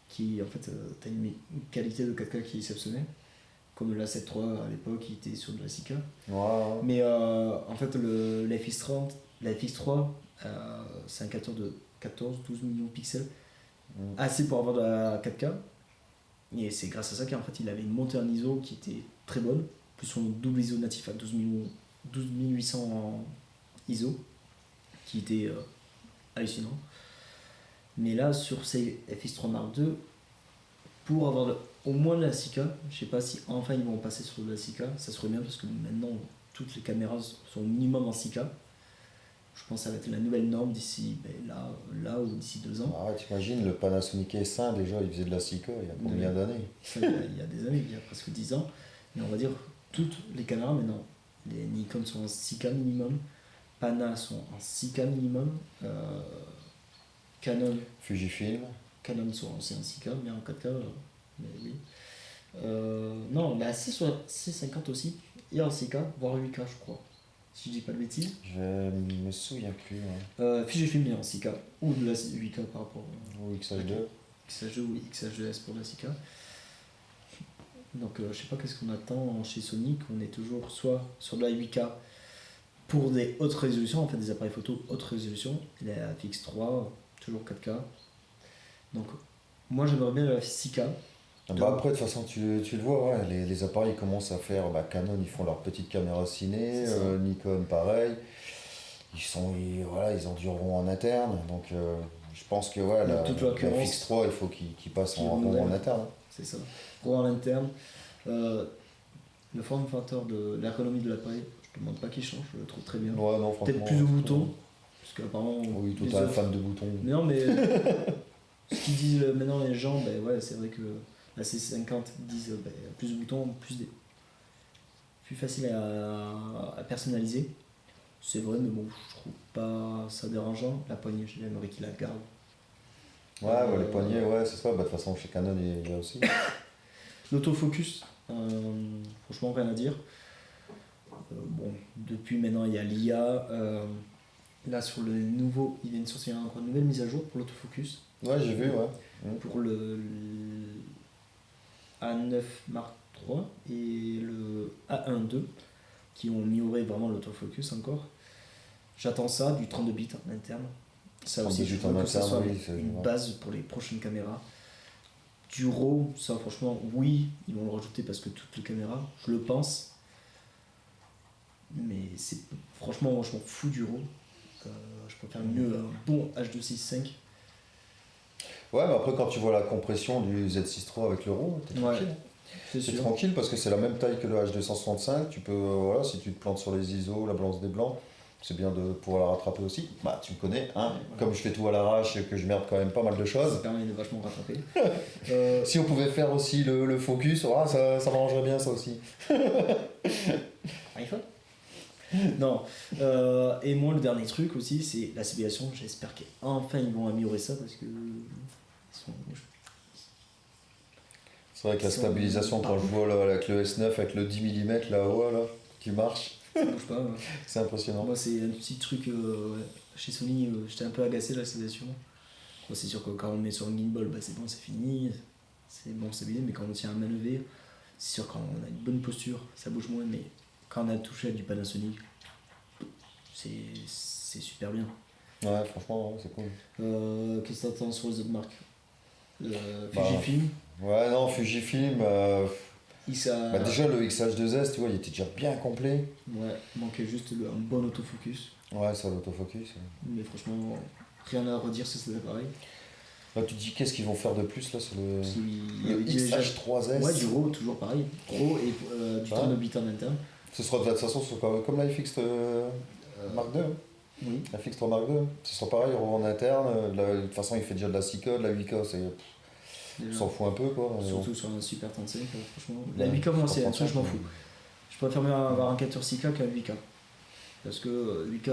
Qui en fait, t'as une qualité de 4K qui est exceptionnelle. Comme la 7 III à l'époque, qui était sur de la 6K. Ouais, ouais. Mais en fait, la FX30, la FX3, c'est un capteur de 14-12 millions de pixels, Mm. assez pour avoir de la 4K. Et c'est grâce à ça qu'en fait, il avait une montée en ISO qui était très bonne, plus son double ISO natif à 12 800 en ISO, qui était hallucinant. Mais là, sur ces FX3 Mark II, pour avoir au moins de la 6K, je sais pas si enfin ils vont passer sur de la 6K, ça serait bien parce que maintenant toutes les caméras sont au minimum en 6K. Je pense que ça va être la nouvelle norme d'ici là ou d'ici 2 ans. Ah, t'imagines, le Panasonic S1, déjà, il faisait de la Leica il y a combien d'années? Ça, il y a des années, il y a presque 10 ans. Mais on va dire toutes les caméras maintenant. Les Nikon sont en 6K minimum, Pana sont en 6K minimum, Canon, Fujifilm. Canon sont aussi en 6K, mais en 4K, mais oui. Non, mais à 650 aussi, et en 6K, voire 8K je crois, si je dis pas de bêtises. Je me souviens plus. Ouais. Fujifilm est en 6K, ou de la 8K par rapport Ou XH2. XH2 ou XH2S pour la 6K. Donc je sais pas qu'est-ce qu'on attend chez Sony, qu'on est toujours soit sur de la 8K pour des hautes résolutions, en fait des appareils photo haute résolution, et la FX3, toujours 4K. Donc moi j'aimerais bien la 6K. Bah après, de toute façon, tu le vois, ouais, les appareils commencent à faire. Bah, Canon, ils font leur petite caméra ciné. C'est ça. Nikon, pareil. Voilà, ils endureront en interne. Donc, je pense que ouais, Donc, toute la l'occurrence, FX3, il faut qu'ils passent qui est en modèle. en interne. C'est ça. Pour en interne, le form factor de l'ergonomie de l'appareil, je te demande pas qu'il change, je le trouve très bien. Ouais, non, franchement. Peut-être plus de boutons, parce qu'apparemment. Oui, tout les un autres- fan de boutons. Mais non, mais ce qu'ils disent maintenant les gens, ben ouais, c'est vrai que la C50 disent ben, plus de boutons, plus facile à personnaliser. C'est vrai, mais bon, je trouve pas ça dérangeant. La poignée, j'aimerais qu'il la garde. Ouais, les poignets, ouais, c'est ça. Bah, de toute façon, chez Canon, il y a aussi. L'autofocus, franchement, rien à dire. Bon, depuis maintenant, il y a l'IA. Là, sur le nouveau, il vient de sortir encore une nouvelle mise à jour pour l'autofocus. Ouais, j'ai vu, ouais. Pour le A9 Mark III et le A1 II qui ont amélioré vraiment l'autofocus encore. J'attends ça, du 32 bits en interne. Ça aussi, 32 je bits veux en que ça interne, soit oui, c'est une vrai. base pour les prochaines caméras. Du RAW, ça franchement, oui, ils vont le rajouter parce que toutes les caméras, je le pense. Mais c'est franchement, moi je m'en fous du RAW. Je préfère mieux un bon H265. Ouais, mais après, quand tu vois la compression du Z6 III avec l'Euro, t'es Ouais, tranquille. c'est C'est sûr. tranquille parce que c'est la même taille que le H265. Tu peux, voilà, si tu te plantes sur les ISO, la balance des blancs, c'est bien de pouvoir la rattraper aussi. Bah, tu me connais, hein. Ouais, voilà. Comme je fais tout à l'arrache et que je merde quand même pas mal de Ça choses. permet de vachement rattraper. Si on pouvait faire aussi le focus, ça m'arrangerait bien ça aussi. iPhone. Non. Et moi, le dernier truc aussi, c'est la civilisation. J'espère qu'enfin ils vont améliorer ça parce que. C'est vrai que la stabilisation, quand je vois là, avec le S9, avec le 10 mm là-haut, là, qui marche, Ça bouge pas. Ouais. c'est impressionnant. Moi, c'est un petit truc. Ouais. Chez Sony, j'étais un peu agacé de la stabilisation. Bon, c'est sûr que quand on met sur un gimbal, bah, c'est bon, c'est fini. C'est bon, stabilisé. Mais quand on tient à main levée, c'est sûr quand on a une bonne posture, ça bouge moins. Mais quand on a touché à du Panasonic, c'est super bien. Ouais, franchement, ouais, c'est cool. Qu'est-ce que t'attends sur les autres marques Bah, Fujifilm, Ouais, non, Fujifilm, ça. bah déjà le XH2S, tu vois, il était déjà bien complet. Ouais, manquait juste un bon autofocus. Ouais, ça l'autofocus. Mais franchement, rien à redire sur cet appareil. Là, tu te dis qu'est-ce qu'ils vont faire de plus là sur Parce qu'il y le avait déjà XH3S. ouais, du RAW, toujours pareil. RAW et du Ouais. Turnobit en interne. Ce sera de toute façon ce sera comme la FX Mark II. Oui. La FX3 Mark II. Ce sera pareil, en interne. De toute façon, il fait déjà de la 6K, de la 8K, on Déjà. s'en fout un peu quoi. Surtout sur un Super 35, franchement. La Ouais, 8K, moi, c'est un Super truc, je m'en 35, fous. Je préfère mieux avoir un capteur 6K qu'un 8K. Parce que 8K,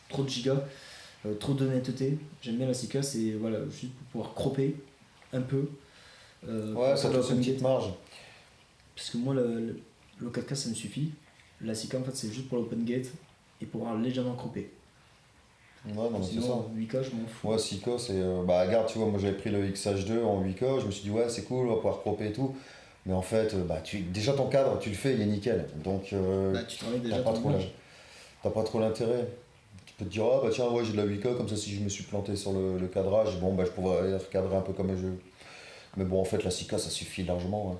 trop de gigas, trop d'honnêteté. J'aime bien la 6K, c'est voilà, juste pour pouvoir cropper un peu. Ouais, pour ça faire te de laisse une l'open petite gate. marge. Parce que moi, le 4K, ça me suffit. La 6K, en fait, c'est juste pour l'open gate et pour pouvoir légèrement cropper. Ouais, non, mais c'est ça. Sinon, 8K, je m'en fous. Ouais, 6K, c'est. Bah, regarde, tu vois, moi j'avais pris le XH2 en 8K, je me suis dit, ouais, c'est cool, on va pouvoir cropper et tout. Mais en fait, bah, déjà ton cadre, tu le fais, il est nickel. Donc, Bah, tu travailles déjà t'as pas ton trop image. t'as pas trop l'intérêt. Tu peux te dire, ah bah tiens, ouais, j'ai de la 8K, comme ça, si je me suis planté sur le cadrage, bon, bah, je pourrais recadrer un peu comme je veux. Mais bon, en fait, la 6K, ça suffit largement, hein.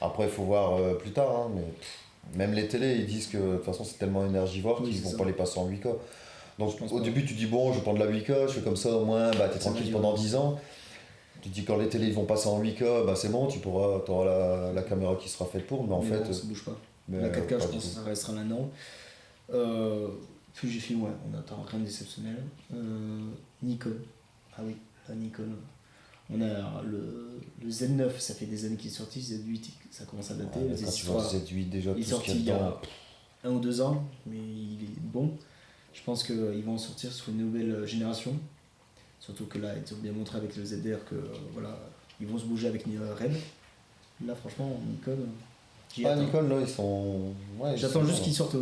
Après, il faut voir plus tard, hein, mais même les télés, ils disent que de toute façon, c'est tellement énergivore Oui, qu'ils c'est vont ça. pas les passer en 8K. Donc, Je pense au pas. début, tu dis, bon, je prends de la 8K, je fais comme ça, au moins, bah, t'es Ça tranquille va pendant durer. 10 ans. Tu te dis, quand les télés ils vont passer en 8K, bah, c'est bon, t'auras la caméra qui sera faite pour, mais en Mais fait, bon, ça bouge pas. mais, La 4K, pas je du pense que tout. ça restera maintenant. Euh, Fujifilm, ouais, on attend rien d'exceptionnel. Nikon, ah oui, la Nikon. On a le Z9, ça fait des années qu'il est sorti. Z8, ça commence à dater. Ouais, Le mais quand tu vois Z3, Z8 déjà, il tout est ce sorti qu'il il y y a a dedans. 1 ou 2 ans, mais il est bon. Je pense qu'ils vont sortir sur une nouvelle génération. Surtout que là, ils ont bien montré avec le ZR que voilà, ils vont se bouger avec Red. Là, franchement, Nikon, j'y Ah, attends. Nikon, là, ils sont. Ouais, ils J'attends sont juste bons, qu'ils sortent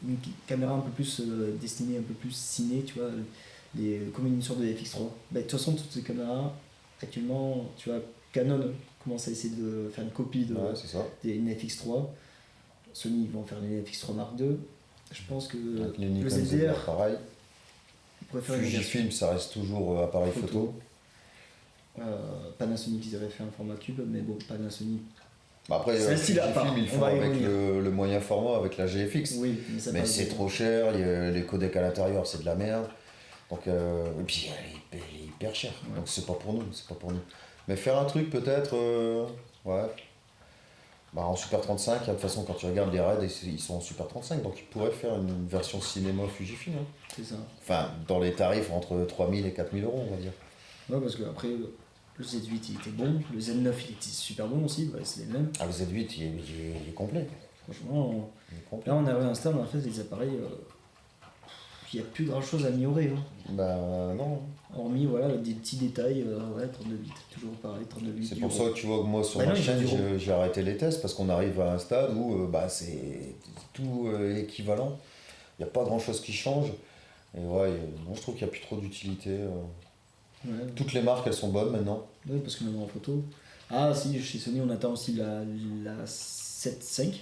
une caméra un peu plus destinée, un peu plus ciné, tu vois, comme une sorte de FX3. Bah, de toute façon, toutes ces caméras, actuellement, tu vois, Canon commence à essayer de faire une copie là. Ouais, c'est ça. d'une FX3. Sony, ils vont faire une FX3 Mark II. Je pense que Avec les le Nikon ZDR, ZR, pareil. ils pourraient faire une version Fujifilm, ça reste toujours appareil photo. Panasonic, ils avaient fait un format cube, mais bon, Panasonic. Bah après, C'est un style à Fujifilm, part, ils on font va y avec revenir. le moyen format, avec la GFX. Oui, mais ça Mais passe c'est bien. trop cher, les codecs à l'intérieur, c'est de la merde. Donc, et puis, il est hyper cher. Ouais. Donc, c'est pas pour nous, c'est pas pour nous. Mais faire un truc peut-être, ouais. Bah, en Super 35, de toute façon, quand tu regardes les raids, ils sont en Super 35, donc ils pourraient faire une version cinéma Fujifilm, hein. C'est ça. Enfin, dans les tarifs entre 3000 et 4000 euros, on va dire. Ouais, parce que après, le Z8 il était bon, le Z9 il était super bon aussi, ouais, c'est les mêmes. Ah, le Z8, il est complet. Franchement, Il est complet. là on arrive à un stade, en fait, les appareils, il n'y a plus grand chose à améliorer. Hein. Bah, non. Hormis voilà, des petits détails, ouais, 32 bits, toujours pareil, 32 bits. C'est du pour RAW. ça que tu vois que moi sur Bah ma non, il y a chaîne du RAW. j'ai arrêté les tests parce qu'on arrive à un stade où bah, c'est tout équivalent. Il n'y a pas grand chose qui change. Et ouais, moi je trouve qu'il n'y a plus trop d'utilité. Ouais, Toutes les marques elles sont bonnes maintenant. ouais, parce que même en photo. Ah si, chez Sony on attend aussi la 7.5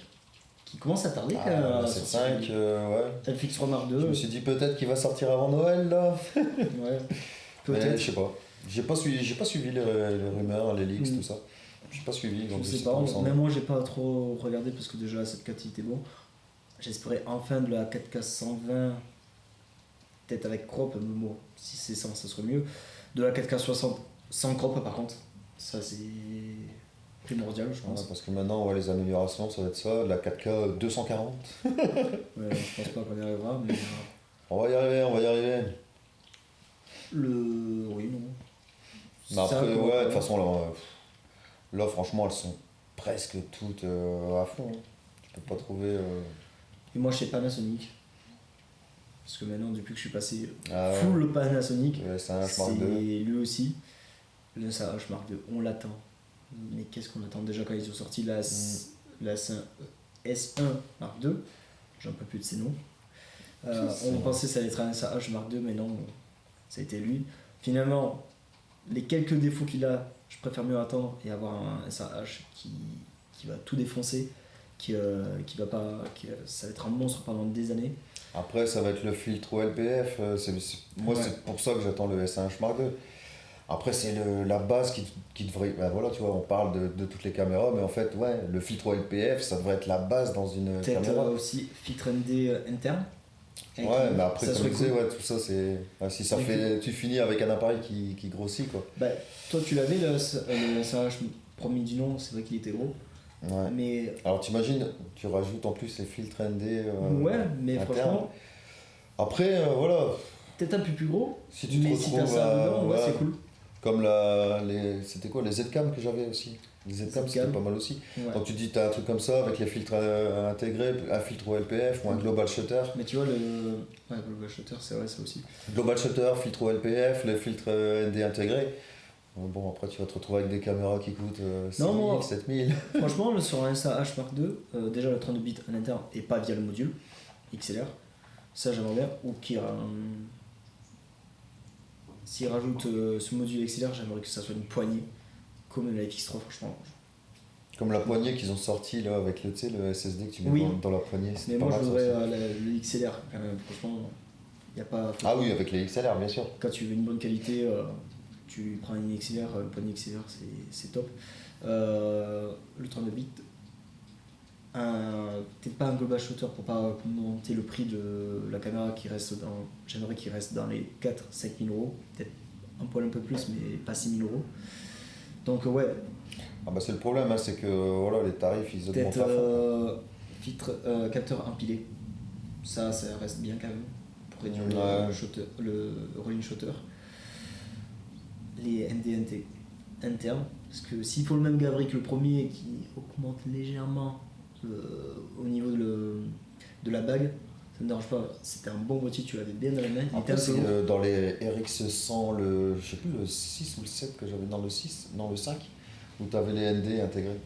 qui commence à tarder quand même. Ah, à la sortir. 7.5, ouais. FX3 Mark Je II. me suis dit peut-être qu'il va sortir avant Noël là. Ouais, Mais peut-être. je sais pas. J'ai pas suivi les rumeurs, les leaks, Mm. tout ça. J'ai pas suivi. Je Donc sais sais pas, où ça en est. même moi j'ai pas trop regardé parce que déjà la 7K il était bon. J'espérais enfin de la 4K 120, peut-être avec crop, mais bon, si c'est ça, ça serait mieux. De la 4K 60 sans crop par contre, ça c'est primordial je pense. Ouais, parce que maintenant ouais, les améliorations ça va être ça, la 4K 240. Ouais, je pense pas qu'on y arrivera, mais On va y arriver, on va y arriver. Oui, non. Mais Ça, après, comment- ouais, de toute façon, là, franchement, elles sont presque toutes à fond, hein. Tu peux pas trouver. Et moi chez Panasonic, parce que maintenant depuis que je suis passé Ah ouais, full Panasonic, le S1 Mark c'est II. lui aussi. Le SH Mark II, on l'attend. Mais qu'est-ce qu'on attend déjà quand ils ont sorti la S1 Mark II, j'en peux plus de ces noms. On pensait que ça allait être un SH Mark II, mais non, ça a été lui. Finalement, les quelques défauts qu'il a, je préfère mieux attendre et avoir un SH qui va tout défoncer, qui va pas, ça va être un monstre pendant des années. Après, ça va être le filtre OLPF. Moi, Ouais. c'est pour ça que j'attends le S1 Mark II. Après, c'est la base qui devrait. Ben voilà, tu vois, on parle de toutes les caméras, mais en fait, ouais, le filtre OLPF, ça devrait être la base dans une Peut-être caméra. aussi filtre ND interne. Et Ouais, mais après, ça comme serait je disais, cool. ouais, tout ça, c'est. Ouais, si ça Mais fait. Tu finis avec un appareil qui grossit, quoi. Bah, toi, tu l'avais, le SRH premier du nom, c'est vrai qu'il était gros. Ouais. Mais Alors, t'imagines, tu rajoutes en plus les filtres ND ouais, mais internes. franchement, Après, voilà, peut-être un peu plus gros. si tu te Mais si t'as retrouves ça à. dedans, ouais, Ouais, c'est cool. comme c'était quoi, les Zcam que j'avais aussi. Les Zcam, c'était Zcam. pas mal aussi. Ouais. Donc, tu te dis, t'as un truc comme ça avec les filtres intégrés, un filtre OLPF ou un Global Shutter. Mais tu vois, ouais, Global Shutter, c'est vrai, ça aussi. Global Shutter, filtre OLPF, les filtres ND intégrés. Bon, après, tu vas te retrouver avec des caméras qui coûtent 6 Non, 000, moi, 7 000. franchement, sur un SH Mark II, déjà le 32 bits en interne et pas via le module XLR. Ça, j'aimerais bien. Ou s'il rajoute ce module XLR, j'aimerais que ça soit une poignée, comme la FX3, franchement. Comme la poignée qu'ils ont sorti là avec le, tu sais, le SSD que tu mets Oui. dans la poignée. Mais c'était moi, pas je mal, ça voudrais aussi. le XLR, quand même, franchement. Y a pas Ah oui, avec les XLR, bien sûr. Quand tu veux une bonne qualité, tu prends une XLR, une poignée XLR, c'est top. Le 32 bits, peut-être pas un global shutter pour pas monter le prix de la caméra qui reste dans. J'aimerais qu'il reste dans les 4-5 000 euros, peut-être un poil un peu plus, mais pas 6 000 euros. Donc, ouais, Ah bah c'est le problème, hein, c'est que voilà, les tarifs ils augmentent peut-être à fond. filtre, capteur empilé, ça reste bien quand même pour réduire Ouais. le rolling shutter. Les ND internes, parce que s'il faut le même gabarit que le premier qui augmente légèrement au niveau de la bague, ça ne me dérange pas. C'était un bon boîtier, tu l'avais bien dans la main. Il était Après, un peu c'est lourd. dans les RX100, je sais plus, le 6 ou le 7 que j'avais dans le 6, non le 5, où tu avais les ND intégrés.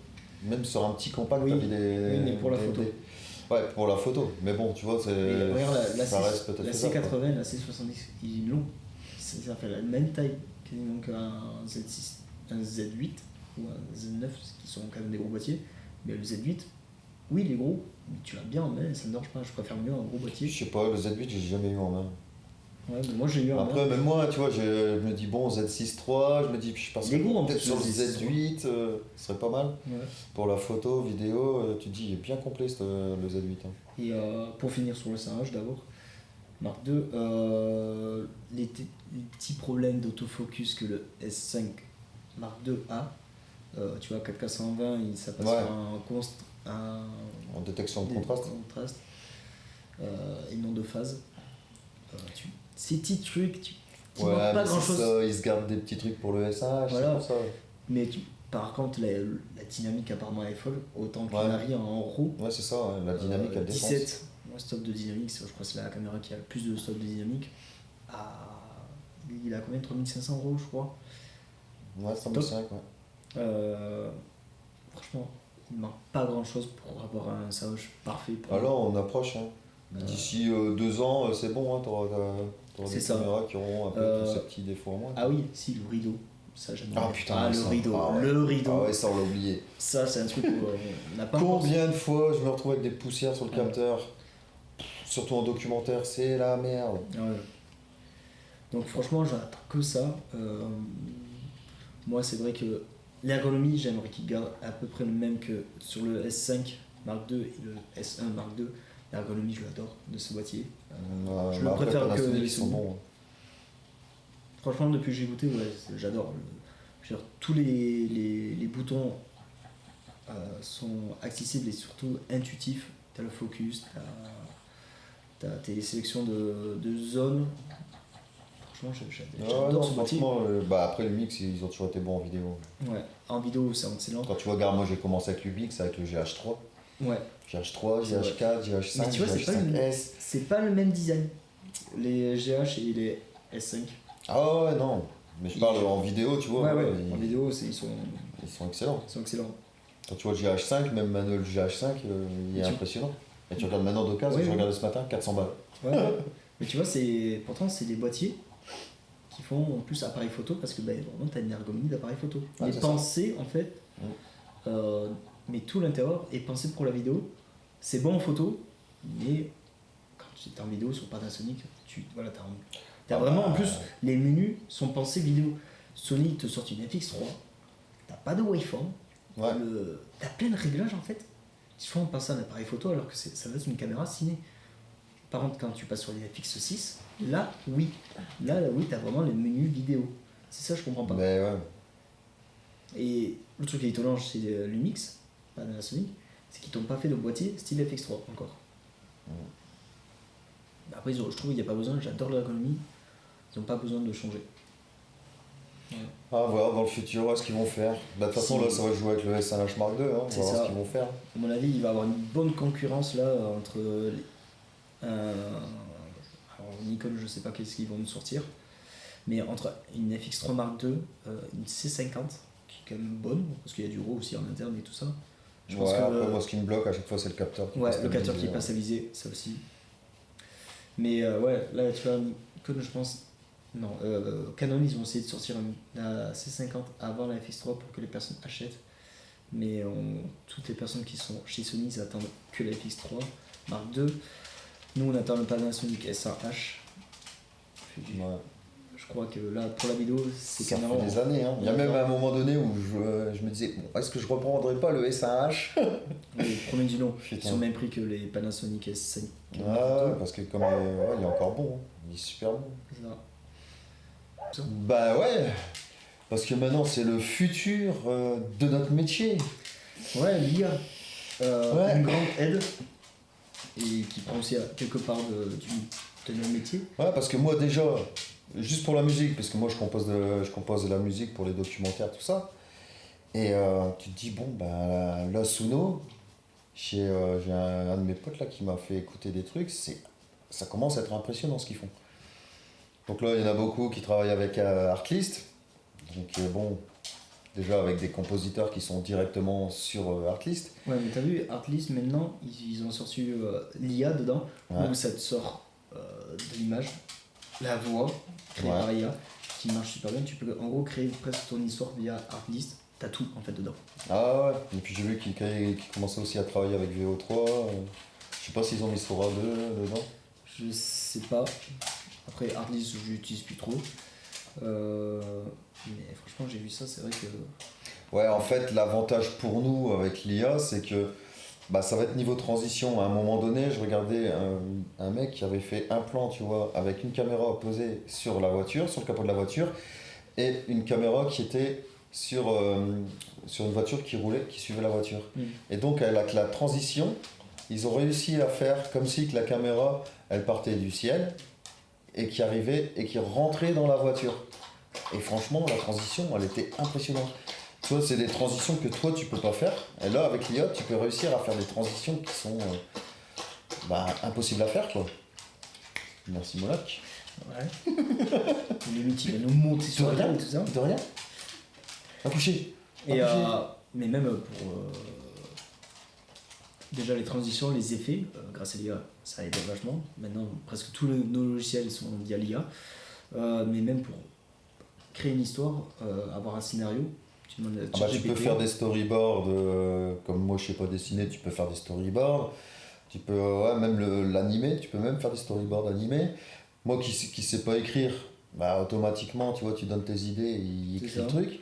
Même sur un petit compact, Oui. tu avais Oui, mais pour la des photo. ND. Ouais, pour la photo. Mais bon, tu vois, Mais regarde, ça reste peut-être la faisable, quoi. C80, la C70, ils l'ont. Ça fait la même taille quasiment qu'un Z6, un Z8 ou un Z9, qui sont quand même des gros boîtiers. Mais le Z8, oui, il est gros, mais tu l'as bien en main, ça ne me dérange pas. Je préfère mieux un gros boîtier. Je sais pas, le Z8, j'ai jamais eu en main. Ouais, mais moi j'ai eu un Après, même moi, tu vois, je me dis, bon, Z6 III, je me dis, je Il est gros, en peut-être plus, sur le le Z6 Z8, ce serait pas mal. Ouais. Pour la photo, vidéo, tu te dis, il est bien complet le Z8. Hein. Et pour finir sur le SRH d'abord, Mark II, les petits problèmes d'autofocus que le S5 Mark II a, tu vois, 4K 120, ça passe Ouais. par En détection de des contraste. contrastes, et non de phase. Ces petits trucs qui Ouais, manquent pas mais grand c'est chose. ça, ils se gardent des petits trucs pour le SH, Voilà. c'est pour ça. Mais par contre, la dynamique apparemment elle est folle, autant que Ouais. Larry en RAW. Ouais, c'est ça, ouais, la dynamique, elle dépense. 17, stop de dynamique, je crois que c'est la caméra qui a le plus de stop de dynamique. Il a combien, 3500 euros, je crois. Ouais, 105, ouais. Franchement, il ne manque pas grand chose pour avoir un SAOS parfait. Alors, on approche. Hein. D'ici 2 ans, c'est bon, hein, t'auras C'est des ça. caméras qui auront un peu tous ces petits défauts en moins. Ah oui, si, le rideau. Ça, j'aime bien. Ah putain, le ça. rideau. Ah ouais. Le rideau. Ah ouais, ça on l'a oublié. Ça, c'est un truc où on n'a pas encore- Combien de fois je me retrouve avec des poussières sur le Ouais. capteur, surtout en documentaire, c'est la merde. Ouais. Donc franchement, j'attends que ça. Moi, c'est vrai que l'ergonomie, j'aimerais qu'il garde à peu près le même que sur le S5 Mark II et le S1 Mark II. L'ergonomie, je l'adore de ce boîtier. Je le Après, préfère que Panasonic, les ils sont bons. Franchement, depuis que j'ai goûté, ouais, j'adore. Je veux dire, tous les boutons sont accessibles et surtout intuitifs. T'as le focus, t'as tes sélections de zones. Franchement, j'adore Non, ce boîtier. franchement, après le mix, ils ont toujours été bons en vidéo. Ouais, en vidéo, c'est excellent. Quand tu vois, regarde, moi j'ai commencé avec l'UBX, avec le GH3. Ouais. GH3, C'est vrai. GH4, GH5, Mais tu vois, GH5S. c'est pas le même design. Les GH et les S5. Ah ouais, non. Mais je parle en vidéo, tu vois. Ouais, ils, en vidéo, ils sont excellents. excellents. Quand tu vois le GH5, même Manuel GH5, il est impressionnant. Et tu regardes maintenant d'occasion, Oui, j'ai oui. regardé ce matin, 400 balles. Ouais. Mais tu vois, pourtant, c'est des boîtiers qui font en plus appareil photo parce que vraiment, tu as une ergonomie d'appareil photo. Ouais, Il est c'est pensé, en fait, mais tout l'intérieur est pensé pour la vidéo. C'est bon en photo, mais quand tu es en vidéo sur Panasonic, t'as vraiment en plus, les menus sont pensés vidéo. Sony te sort une FX3, t'as pas de waveform, Ouais. t'as plein de réglages en fait qui font penser à un appareil photo alors que ça reste une caméra ciné. Par contre, quand tu passes sur les FX6, là, oui. Là, oui, t'as vraiment le menu vidéo. C'est ça, je comprends pas. Mais ouais. Et le truc qui est étonnant chez Lumix, Panasonic, c'est qu'ils t'ont pas fait de boîtier style FX3 encore. Après, je trouve qu'il n'y a pas besoin, j'adore l'ergonomie, ils n'ont pas besoin de changer. Ouais. Ah, voilà, dans le futur, ouais, ce qu'ils vont faire. Bah, de toute façon, là, ça va jouer avec le S1H Mark II, hein, on va C'est voir ça. ce qu'ils vont faire. À mon avis, il va y avoir une bonne concurrence là entre alors Nikon, je sais pas qu'est-ce qu'ils vont nous sortir, mais entre une FX3 Mark II, une C50 qui est quand même bonne parce qu'il y a du RAW aussi en interne et tout ça. Je pense que après, moi, ce qui me bloque à chaque fois, c'est le capteur qui ouais, passe le capteur stabilisé, qui passe à viser, ça aussi. Mais ouais, là tu vois, Nikon, je pense. Non, Canon, ils ont essayé de sortir la C50 avant la FX3 pour que les personnes achètent. Mais toutes les personnes qui sont chez Sony, ils attendent que la FX3 Mark II. Nous, on attend le Panasonic S1H. Ouais. Je crois que là, pour la vidéo, c'est Ça carrément. fait des années. Hein. Il y a même un moment donné où je me disais, bon, est-ce que je reprendrais pas le S1H? Les premiers du nom, ils Putain. sont même prix que les Panasonic S5. Ah, parce que comme il est encore bon, hein. Il est super bon. C'est ça. Bah ouais, parce que maintenant c'est le futur de notre métier. Ouais, l'IA, Ouais. une grande aide et qui prend aussi quelque part de notre métier. Ouais, parce que moi déjà, juste pour la musique, parce que moi je compose de la musique pour les documentaires, tout ça, et tu te dis, bon, bah là, Suno, j'ai un de mes potes là qui m'a fait écouter des trucs, ça commence à être impressionnant ce qu'ils font. Donc là, il y en a beaucoup qui travaillent avec Artlist, donc bon, déjà avec des compositeurs qui sont directement sur Artlist. Ouais, mais t'as vu, Artlist maintenant, ils ont sorti l'IA dedans, Ouais. où ça te sort de l'image, la voix, créée Ouais. par IA, qui marche super bien. Tu peux en gros créer presque ton histoire via Artlist, t'as tout en fait dedans. Ah ouais, et puis j'ai vu qu'ils commençaient aussi à travailler avec VO3. Je sais pas s'ils ont mis Sora 2 dedans. Je sais pas. Après, Artlist, je l'utilise plus trop. Mais franchement, j'ai vu ça, c'est vrai que. Ouais, en fait, l'avantage pour nous avec l'IA, c'est que bah, ça va être niveau transition. À un moment donné, je regardais un mec qui avait fait un plan, tu vois, avec une caméra posée sur la voiture, sur le capot de la voiture, et une caméra qui était sur une voiture qui roulait, qui suivait la voiture. Et donc, avec la transition, ils ont réussi à faire comme si que la caméra, elle partait du ciel, et qui arrivait, et qui rentrait dans la voiture. Et franchement, la transition, elle était impressionnante. Tu vois, c'est des transitions que toi, tu peux pas faire. Et là, avec l'IA, tu peux réussir à faire des transitions qui sont impossibles à faire, quoi. Merci, Moloch. Ouais. Limite, il va nous monter sur la table et tout ça. De rien. Un coucher. Et, mais même pour. Déjà, les transitions, les effets, grâce à l'IA, ça aide vachement. Maintenant, presque tous nos logiciels sont via l'IA. Mais même pour créer une histoire, avoir un scénario, tu demandes à Tu peux faire des storyboards, comme moi je sais pas dessiner, tu peux faire des storyboards. Tu peux même l'animer, tu peux même faire des storyboards animés. Moi qui sais pas écrire, bah automatiquement tu vois, tu donnes tes idées et il écrit le truc.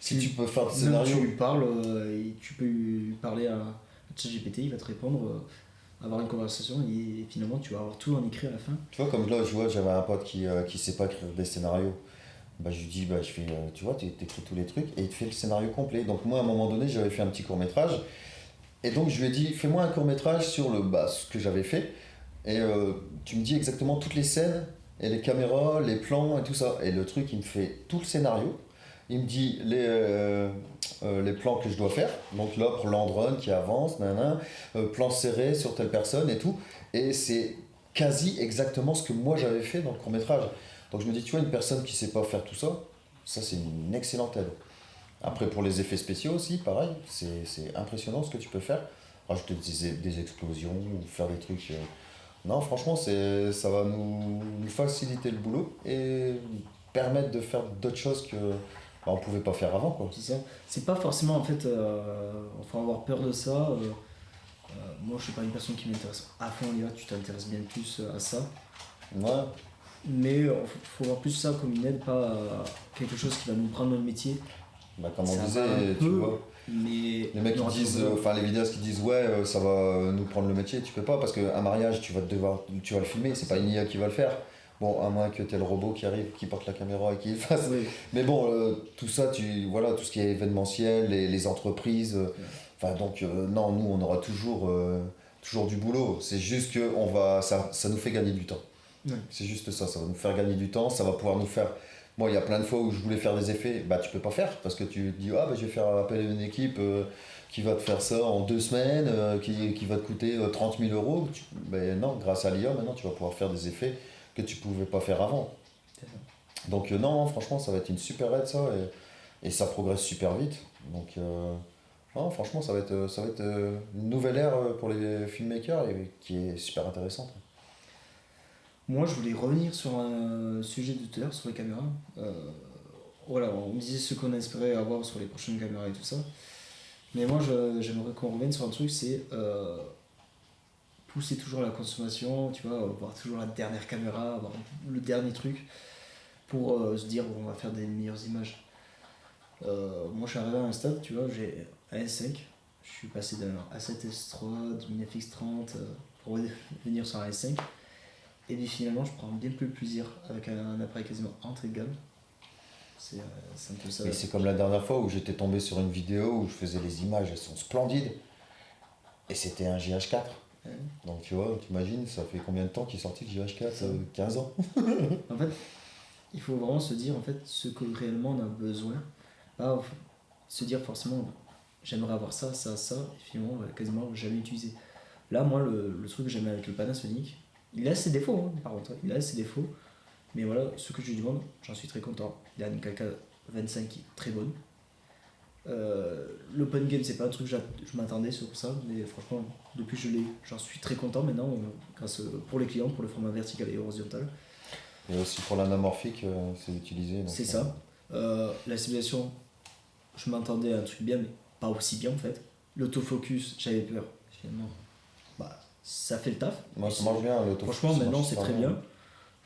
Si tu peux faire des scénarios. Tu lui parles et tu peux lui parler à ChatGPT, il va te répondre, avoir une conversation et finalement tu vas avoir tout en écrit à la fin. Tu vois, comme là, j'avais un pote qui sait pas écrire des scénarios. Bah, je lui dis, bah, tu vois, t'écris tous les trucs et il te fait le scénario complet. Donc, moi, à un moment donné, j'avais fait un petit court-métrage. Et donc, je lui ai dit, fais-moi un court-métrage sur ce que j'avais fait. Et tu me dis exactement toutes les scènes, et les caméras, les plans et tout ça. Et le truc, il me fait tout le scénario. Il me dit les plans que je dois faire. Donc là, pour l'endrun qui avance, plan serré sur telle personne et tout. Et c'est quasi exactement ce que moi j'avais fait dans le court-métrage. Donc je me dis, tu vois, une personne qui sait pas faire tout ça, ça c'est une excellente aide. Après, pour les effets spéciaux aussi, pareil, c'est impressionnant ce que tu peux faire. Rajouter des explosions ou faire des trucs. Non, franchement, ça va nous faciliter le boulot et permettre de faire d'autres choses que on pouvait pas faire avant, quoi. C'est ça. C'est pas forcément en fait. Faut avoir peur de ça. Moi, je suis pas une personne qui m'intéresse à fond l'IA, tu t'intéresses bien plus à ça. Ouais. Mais faut voir plus ça comme une aide, pas quelque chose qui va nous prendre notre métier. Bah, comme on Ça disait, va un tu peu. vois, Mais Les mecs il y qui aura disent, toujours besoin. enfin les vidéastes qui disent ouais ça va nous prendre le métier, tu peux pas parce qu'un mariage tu vas le filmer, c'est pas une IA qui va le faire. Bon, à moins que t'aies le robot qui arrive, qui porte la caméra et qui le fasse. Oui. Mais bon, tout ça, voilà, tout ce qui est événementiel, les entreprises, enfin donc non, nous on aura toujours du boulot. C'est juste que ça nous fait gagner du temps. Ouais. C'est juste ça, ça va nous faire gagner du temps, ça va pouvoir nous faire. Moi, il y a plein de fois où je voulais faire des effets, bah tu peux pas faire parce que tu te dis ah bah, je vais faire appel à une équipe qui va te faire ça en 2 semaines, qui va te coûter 30 000 euros. Ben non, grâce à l'IA, maintenant tu vas pouvoir faire des effets que tu pouvais pas faire avant. C'est ça. Donc non, franchement, ça va être une super aide ça et ça progresse super vite. Donc non, franchement, ça va être une nouvelle ère pour les filmmakers et qui est super intéressante. Moi, je voulais revenir sur un sujet de tout à l'heure, sur les caméras. Voilà, on disait ce qu'on espérait avoir sur les prochaines caméras et tout ça. Mais moi, j'aimerais qu'on revienne sur un truc, c'est pousser toujours la consommation, tu vois, avoir toujours la dernière caméra, avoir le dernier truc, pour se dire, bon, on va faire des meilleures images. Moi, je suis arrivé à un stade, tu vois, j'ai un S5, je suis passé d'un A7S3, d'une FX30, pour venir sur un S5. Et puis finalement, je prends bien plus plaisir avec un appareil quasiment entrée de gamme. C'est un peu ça. Mais c'est comme la dernière fois où j'étais tombé sur une vidéo où je faisais les images, elles sont splendides. Et c'était un GH4. Ouais. Donc tu vois, t'imagines, ça fait combien de temps qu'il est sorti le GH4 15 ans. En fait, il faut vraiment se dire en fait ce que réellement on a besoin. Pas se dire forcément j'aimerais avoir ça, ça, ça, et finalement on va quasiment jamais utiliser. Là, moi, le truc que j'aime avec le Panasonic, il a ses défauts, hein, par contre, il a ses défauts. Mais voilà, ce que je lui demande, j'en suis très content. Il a une KK25 qui est très bonne. L'open game, c'est pas un truc que je m'attendais sur ça, mais franchement, depuis que je l'ai, j'en suis très content maintenant, pour les clients, pour le format vertical et horizontal. Et aussi pour l'anamorphique, c'est utilisé. donc, C'est ça. La simulation, je m'attendais à un truc bien, mais pas aussi bien en fait. L'autofocus, j'avais peur. Finalement, bah, ça fait le taf. Moi, ça marche bien. L'autofocus, Franchement, ça maintenant, marche c'est super très bien.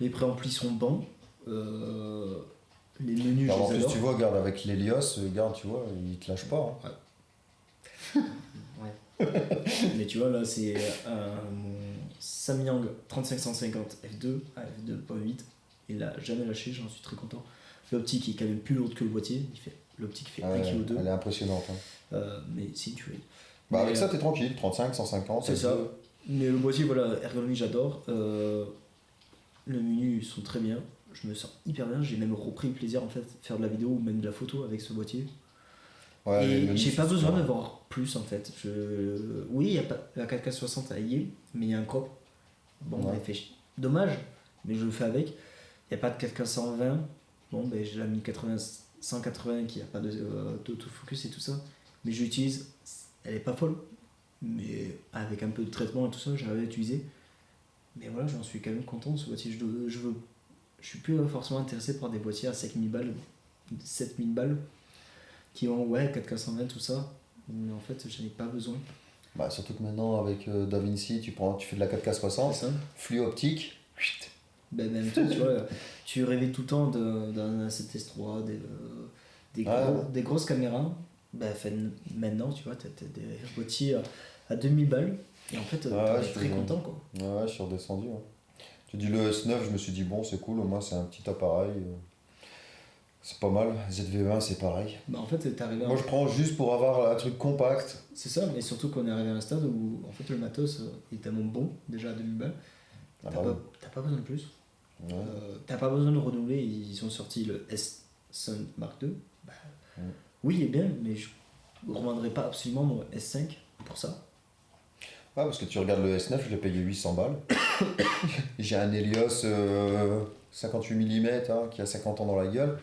Les préamplis sont bons. Les menus, Alors, en je les plus, adore. tu vois, regarde, avec l'Helios, regarde, tu vois, il te lâche pas. Hein. Ouais. Mais tu vois, là, c'est mon Samyang 3550 f2 à f2.8. Il l'a jamais lâché, j'en suis très content. L'optique est quand même plus lourde que le boîtier. L'optique fait 1,2 kg. Elle est impressionnante. Hein. Mais si tu veux. Bah, Mais, avec ça, t'es tranquille, 35, 150. c'est ça. Mais le boîtier, voilà, ergonomie, j'adore. Le menu, ils sont très bien. Je me sens hyper bien. J'ai même repris le plaisir en fait de faire de la vidéo ou même de la photo avec ce boîtier. Ouais, les Et menus, j'ai pas c'est besoin super. d'avoir plus en fait. Oui, il y a pas la 4K60 à y est, mais il y a un crop. Bon, Ouais. elle fait dommage, mais je le fais avec. Il n'y a pas de 4K120. Bon, ben j'ai la 1080, 180 qui a pas d'autofocus et tout ça. Mais je l'utilise. Elle est pas folle. Mais avec un peu de traitement et tout ça, j'arrive à l'utiliser. Mais voilà, j'en suis quand même content de ce boîtier. Je suis plus forcément intéressé par des boîtiers à 5000 balles, 7000 balles, qui ont ouais 4K120 tout ça. Mais en fait, j'en ai pas besoin. Bah, surtout que maintenant, avec DaVinci, tu fais de la 4K60, C'est ça. flux optique. Chut. Ben, même toi, tu vois, tu rêvais tout le temps d'un A7S3, des grosses caméras. Ben, maintenant, tu vois, t'as des boîtiers à 2000 balles. Et en fait, t'en Ouais, es très content quoi. Ouais, je suis redescendu. Ouais. Tu dis le S9, je me suis dit, bon, c'est cool, au moins c'est un petit appareil. C'est pas mal. ZV-1, c'est pareil. Ben, en fait, t'es arrivé Moi, je prends juste pour avoir un truc compact. C'est ça, mais surtout qu'on est arrivé à un stade où en fait le matos est tellement bon, déjà à 2000 balles, Ah t'as bah pas besoin de plus. oui. Ouais. T'as pas besoin de renouveler, ils ont sorti le S5 Mark II. Bah, Ouais. oui, il est bien, mais je ne revendrai pas absolument mon S5 pour ça. Ah, parce que tu regardes le S9, je l'ai payé 800 balles. J'ai un Helios 58 mm qui a 50 ans dans la gueule.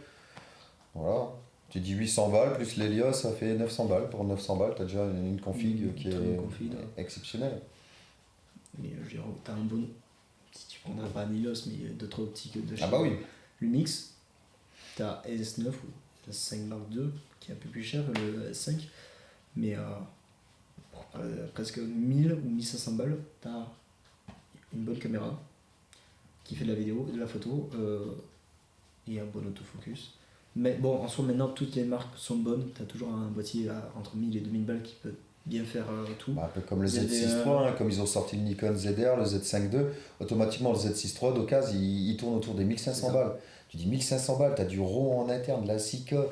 Voilà. Tu dis 800 balles plus l'Helios, ça fait 900 balles. Pour 900 balles, tu as déjà une config qui très bonne est config, là. exceptionnelle. Mais je dirais, t'as un bon. Si tu prendrais pas un Helios, mais d'autres optiques de chez Ah bah oui. Lumix, t'as S9 ou S5 Mark II qui est un peu plus cher que le S5, mais pour presque 1000 ou 1500 balles, t'as une bonne caméra qui fait de la vidéo, de la photo et un bon autofocus. Mais bon, en soi, maintenant, toutes les marques sont bonnes. Tu as toujours un boîtier entre 1000 et 2000 balles qui peut bien faire tout. Bah, un peu comme le ZDR. Z6 III, hein, comme ils ont sorti le Nikon ZR, le Z5 II, automatiquement le Z6 III d'occasion il tourne autour des 1500 balles. Tu dis 1500 balles, tu as du RAW en interne, de la Leica,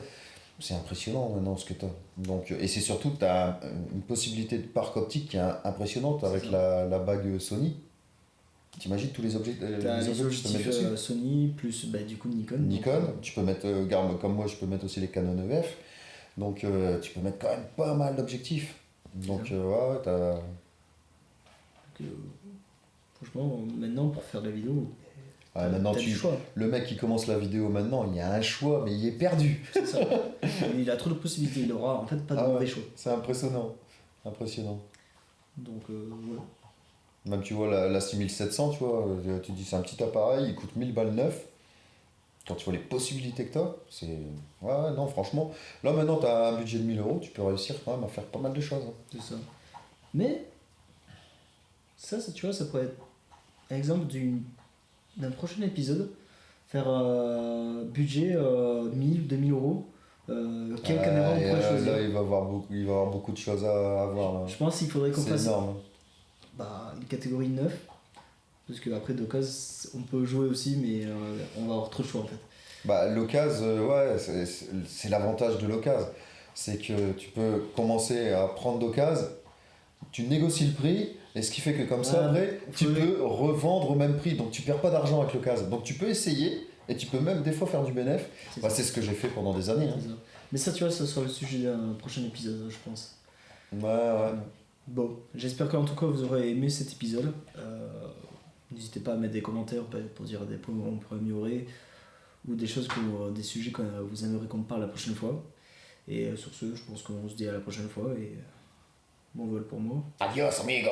c'est impressionnant maintenant ce que tu as. Donc, et c'est surtout que tu as une possibilité de parc optique qui est impressionnante avec la bague Sony. T'imagines tous les objets, T'as les les objets que tu peux mettre objectifs dessus. Sony plus du coup Nikon. Nikon, Donc, tu peux mettre, regarde, comme moi je peux mettre aussi les Canon EF, donc tu peux mettre quand même pas mal d'objectifs. Donc ouais, t'as... euh, franchement, maintenant pour faire de la vidéo, Ouais, maintenant, t'as du choix. le mec qui commence la vidéo maintenant, il y a un choix, mais il est perdu. C'est ça. Il a trop de possibilités, il aura en fait pas de Ah mauvais ouais, choix. c'est impressionnant. Impressionnant. Donc ouais. Même tu vois la 6700, tu vois, tu dis c'est un petit appareil, il coûte 1000 balles neuf. Quand tu vois les possibilités que tu as, c'est... Ouais, non, franchement, là maintenant tu as un budget de 1000 euros, tu peux réussir quand même à faire pas mal de choses. Hein. C'est ça. Mais tu vois, ça pourrait être un exemple d'un prochain épisode. Faire budget 1000, 2000 euros. Quelle caméra on pourrait choisir. Là, il va avoir beaucoup de choses à voir. Là. Je pense qu'il faudrait qu'on C'est fasse énorme. une catégorie 9. Parce qu'après, d'occasion, on peut jouer aussi, mais on va avoir trop de choix en fait. Bah, l'occasion, ouais, c'est l'avantage de l'occasion. C'est que tu peux commencer à prendre d'occasion, tu négocies le prix, et ce qui fait que comme ça, après, tu peux revendre au même prix. Donc tu perds pas d'argent avec l'occasion. Donc tu peux essayer, et tu peux même des fois faire du bénéfice. C'est ce que j'ai fait pendant des années. Hein. Mais ça, tu vois, ça sera le sujet d'un prochain épisode, je pense. Ouais. Bon, j'espère qu'en tout cas vous aurez aimé cet épisode. N'hésitez pas à mettre des commentaires pour dire des points où on pourrait améliorer ou des sujets que vous aimeriez qu'on parle la prochaine fois. Et sur ce, je pense qu'on se dit à la prochaine fois et bon vol pour moi. Adios, amigo!